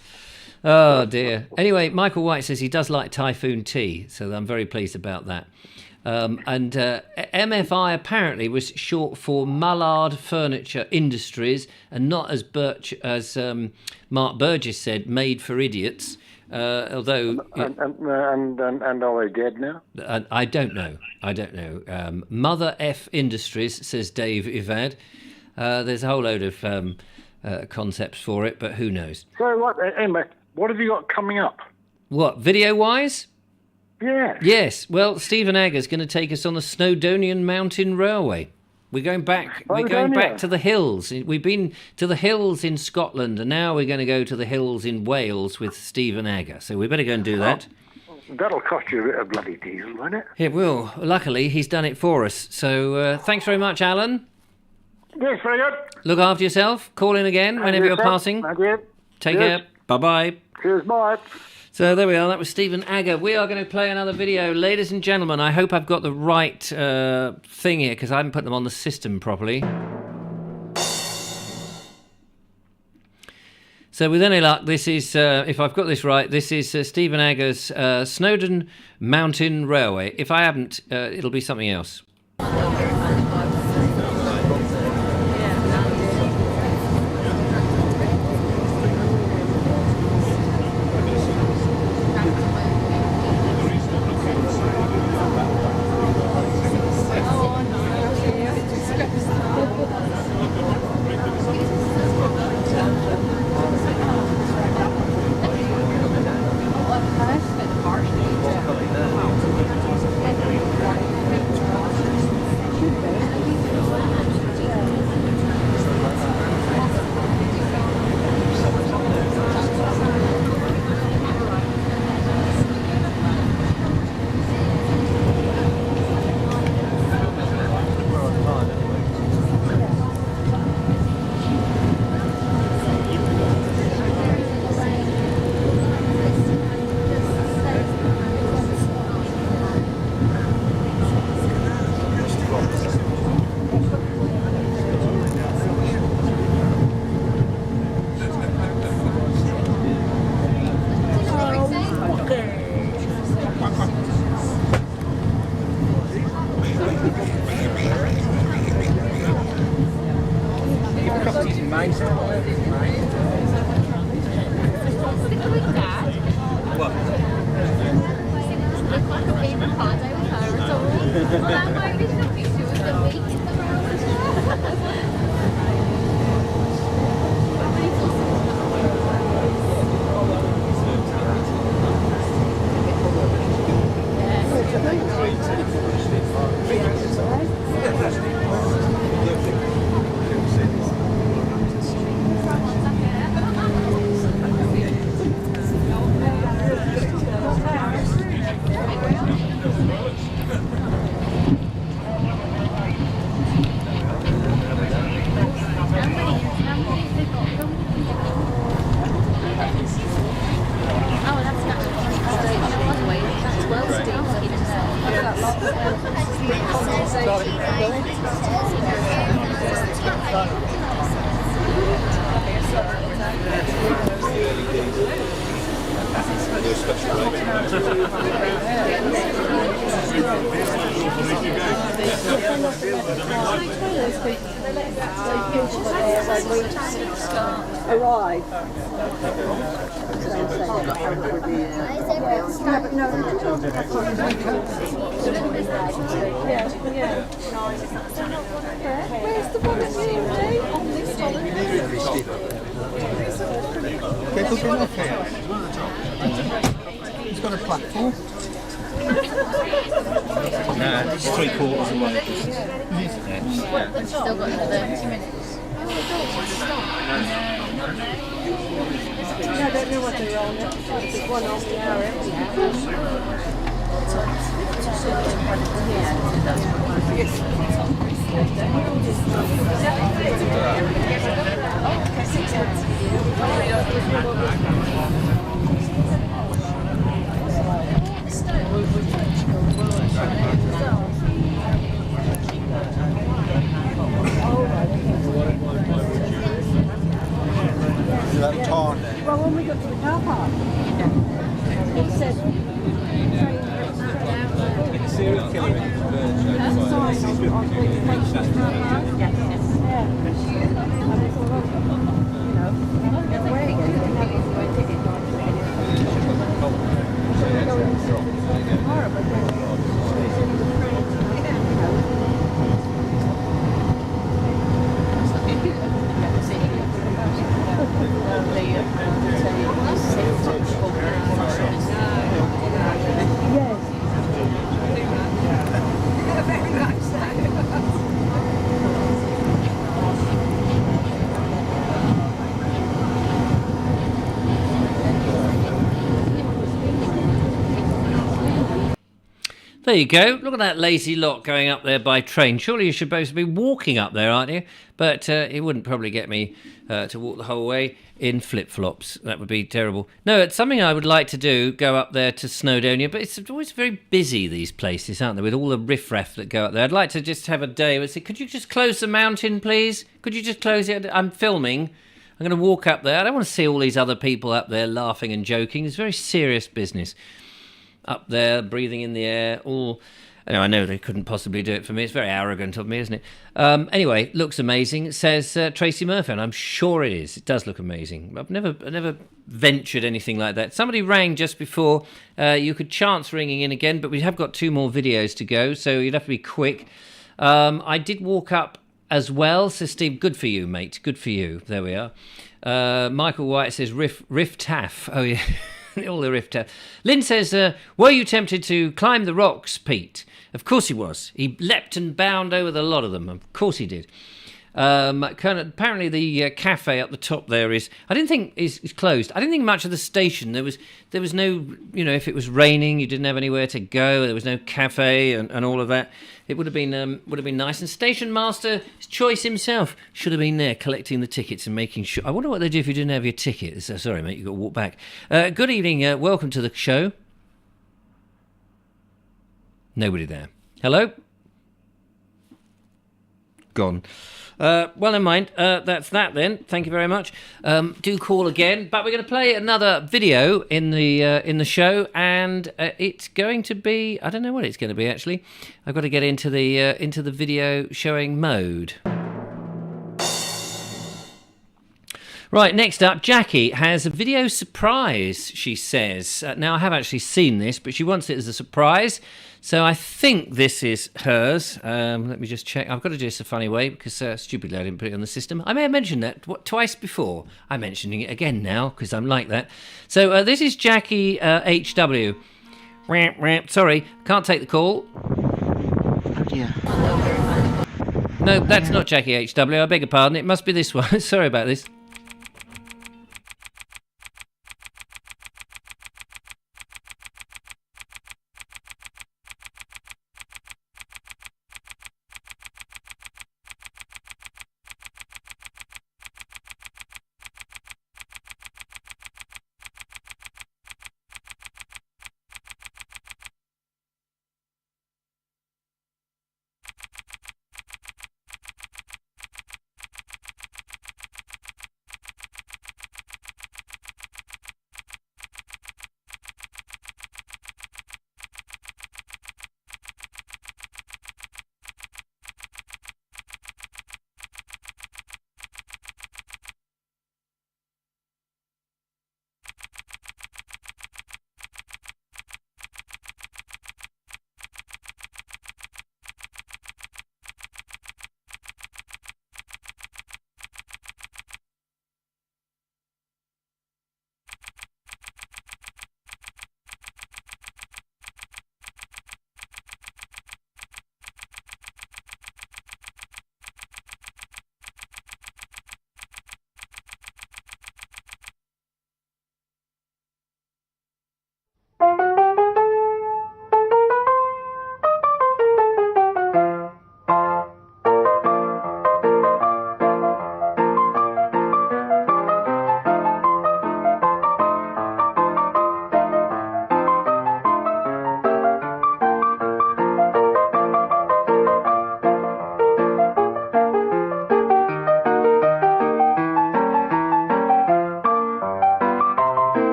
Oh, dear. Anyway, Michael White says he does like Typhoon tea, so I'm very pleased about that. And MFI apparently was short for Mullard Furniture Industries, and not as Mark Burgess said, made for idiots. Although and are they dead now? I don't know. Mother F Industries, says Dave Ivad. There's a whole load of concepts for it, but who knows? So what? Anyway, what have you got coming up? What, video-wise? Yeah. Yes. Well, Stephen Agger's going to take us on the Snowdonian Mountain Railway. We're going back. We're going back to the hills. We've been to the hills in Scotland, and now we're going to go to the hills in Wales with Stephen Agger. So we better go and do that. That'll cost you a bit of bloody diesel, won't it? It will. Luckily, he's done it for us. So thanks very much, Alan. Yes, very good. Look after yourself. Call in again whenever you're passing. Thank you. Take care. Bye-bye. Cheers, bye. So there we are. That was Stephen Agger. We are going to play another video. Ladies and gentlemen, I hope I've got the right thing here because I haven't put them on the system properly. So with any luck, this is, if I've got this right, this is Stephen Agger's Snowdon Mountain Railway. If I haven't, it'll be something else. Arrive. Where's the one that's here, on this He's got a platform. No, it's 3/4 away. Still got another 20 minutes. I don't know what they're on. It's one off the hour. Well, when we got to the car park, he said, Serial killer in There you go. Look at that lazy lot going up there by train. Surely you're supposed to be walking up there, aren't you? But it wouldn't probably get me to walk the whole way in flip-flops. That would be terrible. No, it's something I would like to do, go up there to Snowdonia, but it's always very busy, these places, aren't they, with all the riffraff that go up there. I'd like to just have a day where I say, could you just close the mountain, please? Could you just close it? I'm filming. I'm going to walk up there. I don't want to see all these other people up there laughing and joking. It's very serious business. Up there, breathing in the air, all... I know they couldn't possibly do it for me. It's very arrogant of me, isn't it? Anyway, looks amazing. It says Tracy Murphy, and I'm sure it is. It does look amazing. I've never ventured anything like that. Somebody rang just before. You could chance ringing in again, but we have got 2 more videos to go, so you'd have to be quick. I did walk up as well, says Steve. Good for you, mate. Good for you. There we are. Michael White says Riff Taff. Oh, yeah. All the riff taff. Lynn says, were you tempted to climb the rocks, Pete? Of course he was. He leapt and bound over the lot of them. Of course he did. Apparently the cafe up the top there is closed. I didn't think much of the station. There was no, if it was raining, you didn't have anywhere to go. There was no cafe and all of that. It would have been nice. And station master's choice himself should have been there collecting the tickets and making sure. I wonder what they do if you didn't have your ticket. Sorry, mate, you've got to walk back. Good evening. Welcome to the show. Nobody there. Hello? Gone. Well, never mind. That's that then. Thank you very much. Do call again. But we're going to play another video in the show, and it's going to be, I don't know what it's going to be actually. I've got to get into the video showing mode. Right, next up, Jackie has a video surprise, she says. Now, I have actually seen this, but she wants it as a surprise. So I think this is hers. Let me just check. I've got to do this a funny way because stupidly I didn't put it on the system. I may have mentioned that twice before. I'm mentioning it again now because I'm like that. So this is Jackie HW. Sorry, can't take the call. Oh dear. No, that's not Jackie HW. I beg your pardon. It must be this one. Sorry about this.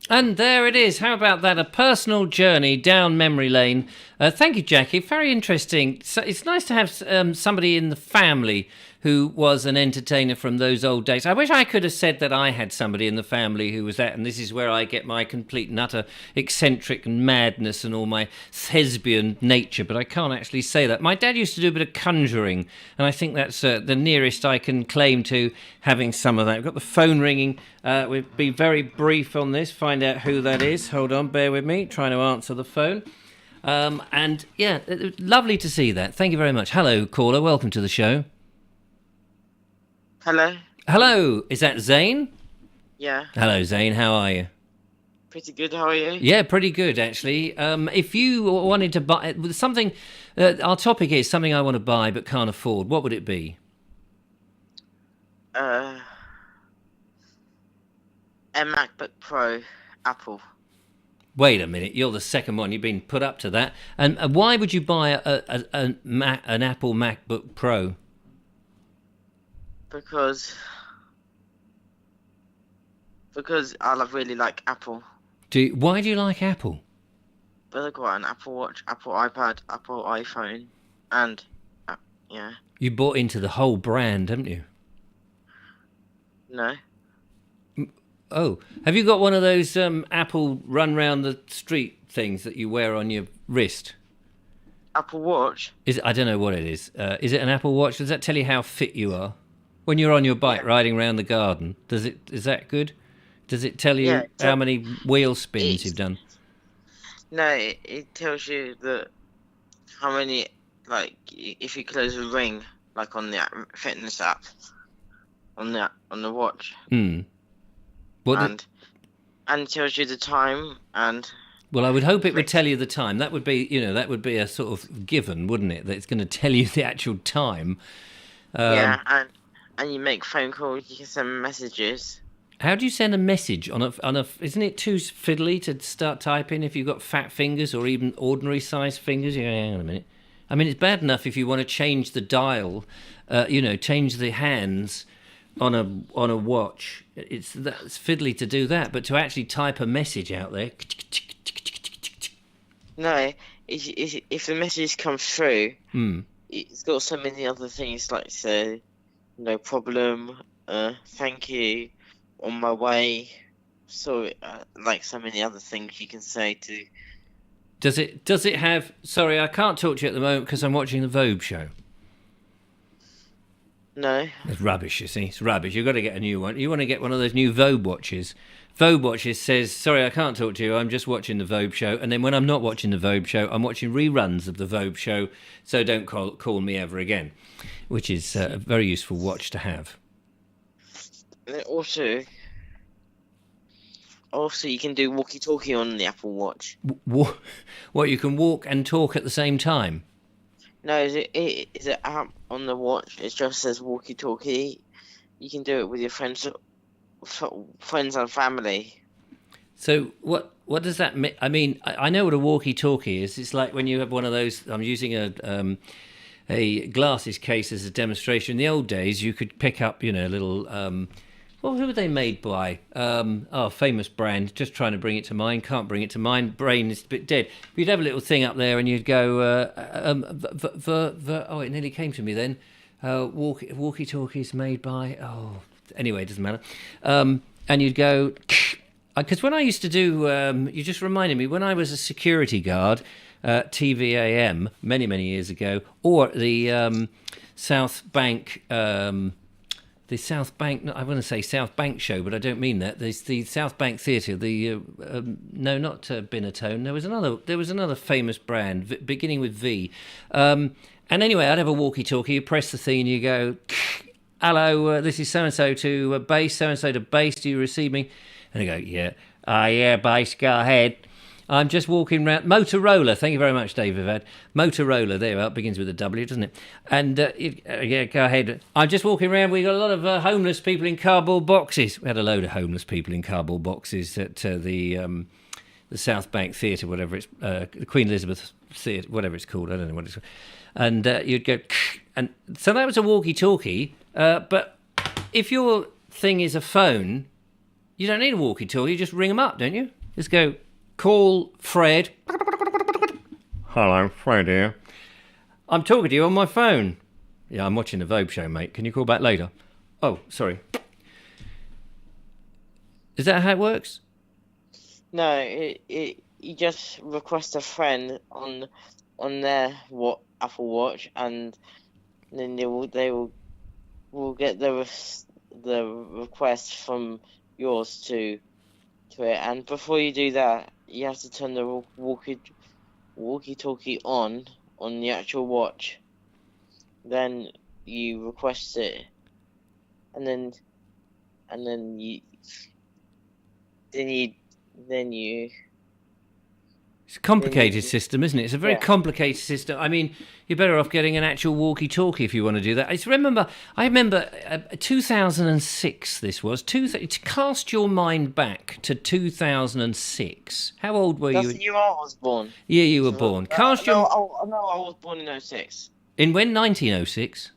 And there it is. How about that? A personal journey down memory lane. Thank you, Jackie. Very interesting. So it's nice to have somebody in the family who was an entertainer from those old days. I wish I could have said that I had somebody in the family who was that, and this is where I get my complete and utter eccentric madness and all my thespian nature, but I can't actually say that. My dad used to do a bit of conjuring, and I think that's the nearest I can claim to having some of that. We've got the phone ringing. We'll be very brief on this, find out who that is. Hold on, bear with me, trying to answer the phone. And yeah, lovely to see that. Thank you very much. Hello, caller. Welcome to the show. Hello? Hello, is that Zane? Yeah. Hello, Zane, how are you? Pretty good, how are you? Yeah, pretty good, actually. If you wanted to buy something, our topic is something I want to buy but can't afford, what would it be? A MacBook Pro, Apple. Wait a minute, you're the second one, you've been put up to that. And why would you buy an Apple MacBook Pro? Because I really like Apple. Why do you like Apple? But I've got an Apple Watch, Apple iPad, Apple iPhone, and yeah. You bought into the whole brand, haven't you? No. Oh, have you got one of those Apple run round the street things that you wear on your wrist? Apple Watch? I don't know what it is. Is it an Apple Watch? Does that tell you how fit you are? When you're on your bike riding around the garden, is that good? Does it tell you how many wheel spins you've done? No, it tells you that how many, like, if you close a ring, like on the fitness app, on the watch. Hmm. And it tells you the time and. Well, I would hope it would tell you the time. That would be, that would be a sort of given, wouldn't it? That it's going to tell you the actual time. Yeah, and you make phone calls. You can send messages. How do you send a message on a? Isn't it too fiddly to start typing if you've got fat fingers or even ordinary sized fingers? Yeah, hang on a minute. I mean, it's bad enough if you want to change the dial, change the hands on a watch. That's fiddly to do that, but to actually type a message out there. No, if the message comes through, it's got so many other things like say, no problem, thank you, on my way. So like so many other things you can say to. Does it have? Sorry, I can't talk to you at the moment because I'm watching the Vobes Show. No. It's rubbish, you see. It's rubbish. You've got to get a new one. You want to get one of those new Vobe watches. Vobe watches says, sorry, I can't talk to you. I'm just watching the Vobe Show. And then when I'm not watching the Vobe Show, I'm watching reruns of the Vobe Show. So don't call me ever again. Which is a very useful watch to have. Also, you can do walkie-talkie on the Apple Watch. What, you can walk and talk at the same time? No, is it app on the watch? It just says walkie-talkie. You can do it with your friends and family. So what does that mean? I mean, I know what a walkie-talkie is. It's like when you have one of those. I'm using a glasses case as a demonstration. In the old days, you could pick up, a little. Well, who were they made by? Famous brand. Just trying to bring it to mind. Can't bring it to mind. Brain is a bit dead. You'd have a little thing up there, and you'd go. It nearly came to me then. Walkie-talkies made by. Anyway, it doesn't matter. And you'd go. Because when I used to do, you just reminded me, when I was a security guard at TVAM many years ago, or at the South Bank, I want to say South Bank show, but I don't mean that. There's the South Bank Theatre, no, not Binatone. There was another famous brand, beginning with V. And anyway, I'd have a walkie-talkie, you press the thing and you go, hello, this is so-and-so to base, so-and-so to base, do you receive me? And I go, yeah. Yeah, base, go ahead. I'm just walking round. Motorola, thank you very much, Dave Vivad. Motorola, there you are, it begins with a W, doesn't it? And, yeah, go ahead. I'm just walking around. We've got a lot of homeless people in cardboard boxes. We had a load of homeless people in cardboard boxes at the South Bank Theatre, whatever it's, the Queen Elizabeth Theatre, whatever it's called. I don't know what it's called. And you'd go, and so that was a walkie-talkie. But if your thing is a phone, you don't need a walkie-talkie. You just ring them up, don't you? Just go, call Fred. Hello, Fred here. I'm talking to you on my phone. Yeah, I'm watching the Vobes Show, mate. Can you call back later? Oh, sorry. Is that how it works? No, you just request a friend on their Apple Watch, and then they will get the request from yours to it, and before you do that, you have to turn the walkie-talkie on the actual watch. Then you request it, and then you. It's a complicated system, isn't it? It's a very complicated system. I mean, you're better off getting an actual walkie-talkie if you want to do that. I remember 2006 this was. To cast your mind back to 2006. How old were you? That's the year I was born. Yeah, you were born. No, I was born in 06. In when? 1906?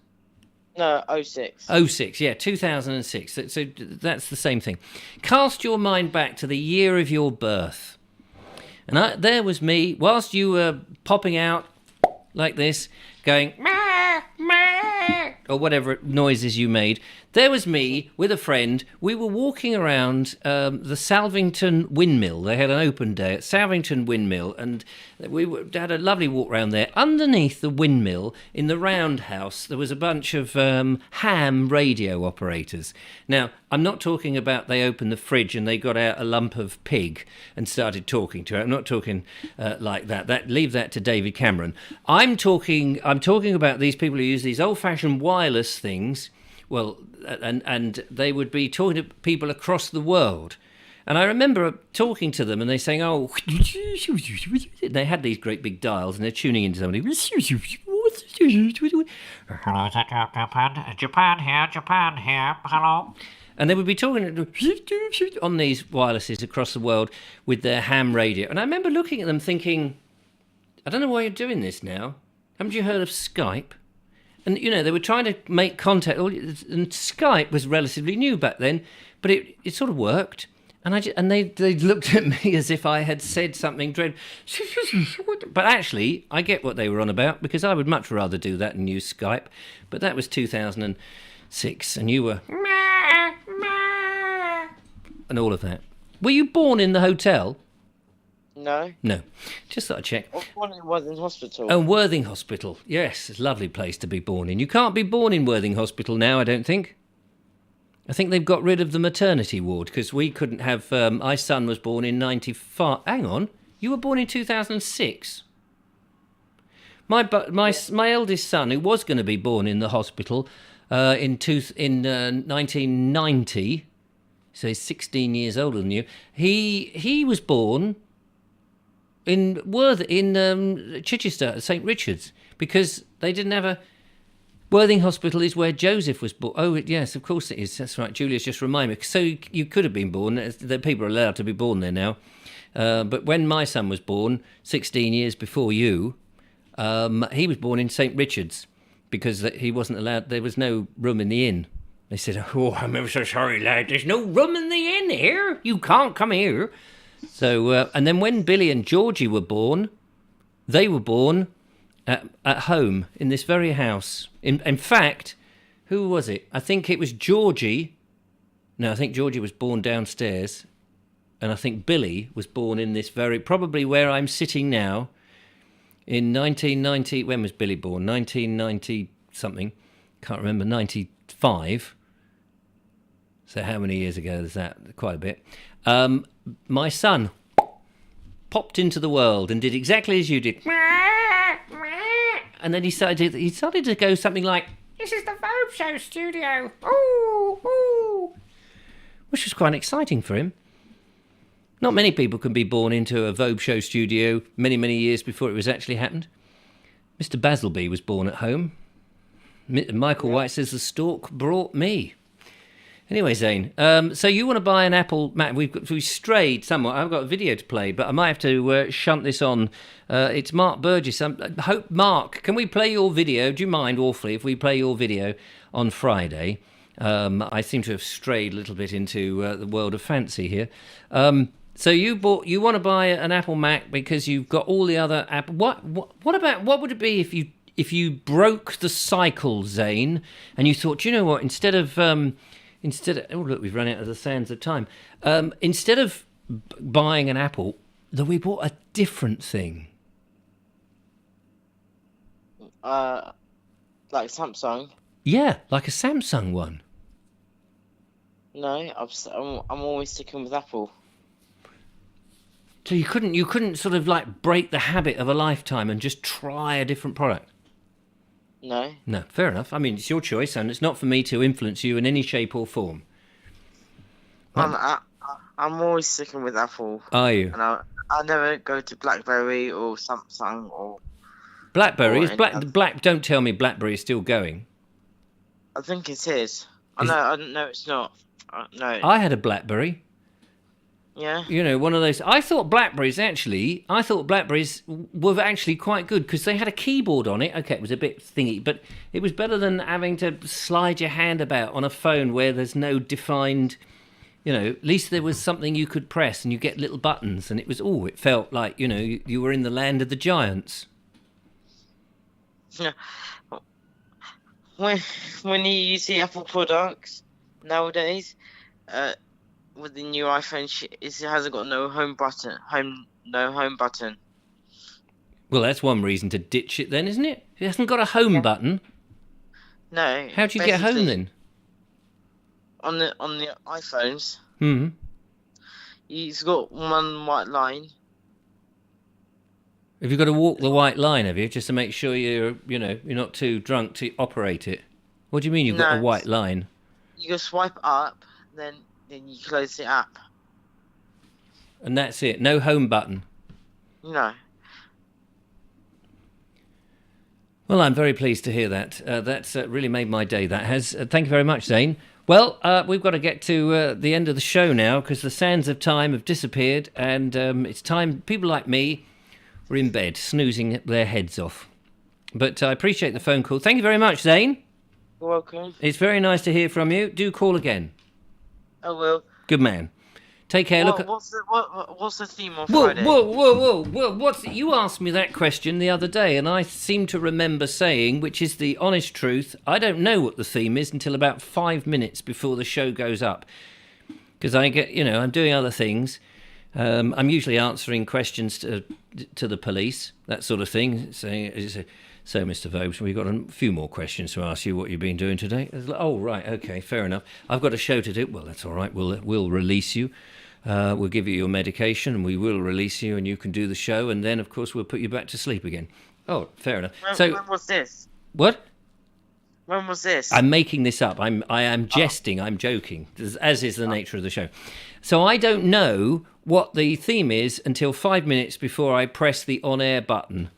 No, 06. 06, yeah, 2006. So that's the same thing. Cast your mind back to the year of your birth. And there was me, whilst you were popping out like this, going, "Meh, meh," or whatever noises you made. There was me with a friend. We were walking around the Salvington Windmill. They had an open day at Salvington Windmill, and we had a lovely walk around there. Underneath the windmill, in the roundhouse, there was a bunch of ham radio operators. Now, I'm not talking about they opened the fridge and they got out a lump of pig and started talking to it. I'm not talking like that. Leave that to David Cameron. I'm talking about these people who use these old-fashioned wireless things. Well, and they would be talking to people across the world. And I remember talking to them and they saying, oh, they had these great big dials and they're tuning into somebody. Hello, Japan here, hello. And they would be talking on these wirelesses across the world with their ham radio. And I remember looking at them thinking, I don't know why you're doing this now. Haven't you heard of Skype? And, they were trying to make contact, and Skype was relatively new back then, but it sort of worked. And they looked at me as if I had said something dreadful. But actually, I get what they were on about, because I would much rather do that than use Skype. But that was 2006, and you were... and all of that. Were you born in the hotel? No. No. Just thought I'd check. I was born in Worthing Hospital. Oh, Worthing Hospital. Yes, it's a lovely place to be born in. You can't be born in Worthing Hospital now, I don't think. I think they've got rid of the maternity ward, because we couldn't have... my son was born in 95... Hang on. You were born in 2006? My eldest son, who was going to be born in the hospital in 1990, so he's 16 years older than you, he was born... in Chichester, St. Richard's, because they didn't have Worthing Hospital is where Joseph was born. Oh, yes, of course it is. That's right. Julia's just reminded me. So you could have been born. The people are allowed to be born there now. But when my son was born, 16 years before you, he was born in St. Richard's because he wasn't allowed. There was no room in the inn. They said, "Oh, I'm ever so sorry, lad. There's no room in the inn here. You can't come here." So, and then when Billy and Georgie were born, they were born at home in this very house. In fact, who was it? I think it was Georgie. No, I think Georgie was born downstairs. And I think Billy was born in this probably where I'm sitting now, in 1990. When was Billy born? 1990 something. Can't remember. 95. So how many years ago is that? Quite a bit. My son popped into the world and did exactly as you did. And then he started to go something like, "This is the Vobes Show studio." Ooh, ooh. Which was quite exciting for him. Not many people can be born into a Vobes Show studio many, many years before it was actually happened. Mr. Basilby was born at home. Michael White says the stork brought me. Anyway, Zane, so you want to buy an Apple Mac? We strayed somewhat. I've got a video to play, but I might have to shunt this on. It's Mark Burgess. Mark, can we play your video? Do you mind awfully if we play your video on Friday? I seem to have strayed a little bit into the world of fancy here. So you want to buy an Apple Mac because you've got all the other Apple. What would it be if you broke the cycle, Zane, and you thought, you know what, instead of oh look, we've run out of the sands of time. Instead of buying an Apple, that we bought a different thing. Like Samsung. Yeah, like a Samsung one. No, I'm always sticking with Apple. So you couldn't sort of like break the habit of a lifetime and just try a different product? No. No, fair enough. I mean, it's your choice, and it's not for me to influence you in any shape or form. I'm always sticking with Apple. Are you? And I never go to BlackBerry or Samsung or... BlackBerry? Don't tell me BlackBerry is still going. I think it is. No, it's not. No. I had a BlackBerry. Yeah. You know, one of those. I thought Blackberries were actually quite good because they had a keyboard on it. Okay, it was a bit thingy, but it was better than having to slide your hand about on a phone where there's no defined, you know, at least there was something you could press and you get little buttons, and it felt like, you know, you were in the land of the giants. When you use the Apple products nowadays, with the new iPhone, it hasn't got no home button. Well, that's one reason to ditch it then, isn't it? It hasn't got a home button. No. How do you get home then? On the iPhones. Hmm. It's got one white line. Have you got to walk the white line, have you, just to make sure you're not too drunk to operate it? What do you mean you've got a white line? You go swipe up, then you close the app. And that's it? No home button? No. Well, I'm very pleased to hear that. That's really made my day, that has. Thank you very much, Zane. Well, we've got to get to the end of the show now because the sands of time have disappeared, and it's time people like me were in bed, snoozing their heads off. But I appreciate the phone call. Thank you very much, Zane. You're welcome. It's very nice to hear from you. Do call again. I will. Good man. Take care. What's the theme on Friday? Whoa! You asked me that question the other day, and I seem to remember saying, which is the honest truth, I don't know what the theme is until about 5 minutes before the show goes up. Because I'm doing other things. I'm usually answering questions to the police, that sort of thing. So, Mr. Vobes, we've got a few more questions to ask you. What you've been doing today? Oh, right, okay, fair enough. I've got a show to do. Well, that's all right. We'll release you. We'll give you your medication, and we will release you, and you can do the show. And then, of course, we'll put you back to sleep again. Oh, fair enough. When was this? What? When was this? I'm making this up. I am jesting. I'm joking, as is the nature of the show. So I don't know what the theme is until 5 minutes before I press the on-air button.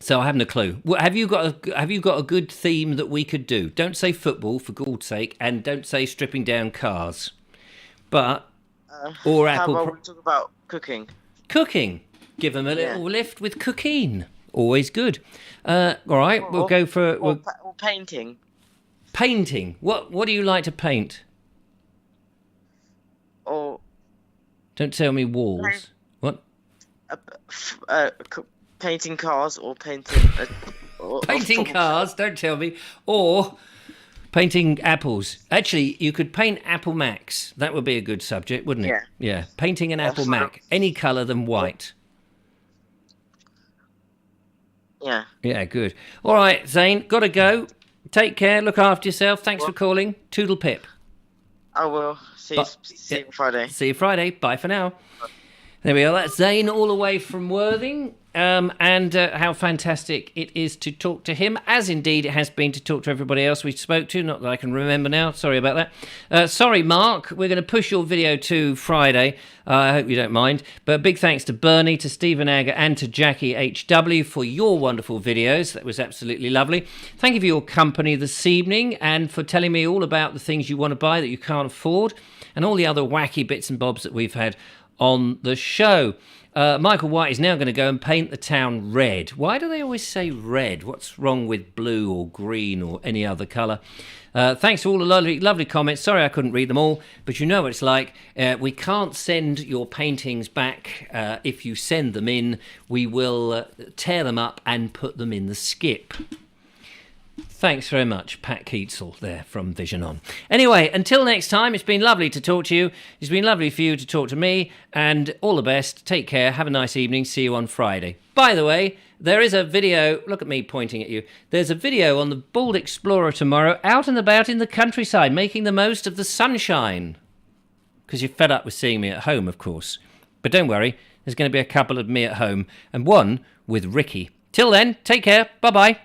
So I haven't a clue. Have you got a good theme that we could do? Don't say football, for God's sake, and don't say stripping down cars. But or How apple. about we talk about cooking? Cooking. Give them a little lift with cooking. Always good. All right, we'll go for or painting. Painting. What do you like to paint? Or Don't tell me walls. What? Painting cars or painting. Painting cars. Don't tell me. Or painting apples. Actually, you could paint Apple Macs. That would be a good subject, wouldn't it? Yeah. Yeah. Painting an Apple Mac, any colour than white. Yeah. Yeah, good. All right, Zane, got to go. Take care. Look after yourself. Thanks for calling. Toodle pip. I will. See you Friday. See you Friday. Bye for now. There we are. That's Zane all the way from Worthing. And how fantastic it is to talk to him, as indeed it has been to talk to everybody else we spoke to. Not that I can remember now. Sorry about that. Sorry, Mark. We're going to push your video to Friday. I hope you don't mind. But big thanks to Bernie, to Stephen Agger, and to Jackie HW for your wonderful videos. That was absolutely lovely. Thank you for your company this evening and for telling me all about the things you want to buy that you can't afford and all the other wacky bits and bobs that we've had on the show. Michael White is now going to go and paint the town red. Why do they always say red? What's wrong with blue or green or any other colour? Thanks for all the lovely comments. Sorry I couldn't read them all, but you know what it's like. We can't send your paintings back. If you send them in, we will tear them up and put them in the skip. Thanks very much, Pat Keatsall there from Vision On. Anyway, until next time, it's been lovely to talk to you. It's been lovely for you to talk to me. And all the best. Take care. Have a nice evening. See you on Friday. By the way, there is a video. Look at me pointing at you. There's a video on the Bald Explorer tomorrow, out and about in the countryside, making the most of the sunshine. Because you're fed up with seeing me at home, of course. But don't worry. There's going to be a couple of me at home and one with Ricky. Till then, take care. Bye-bye.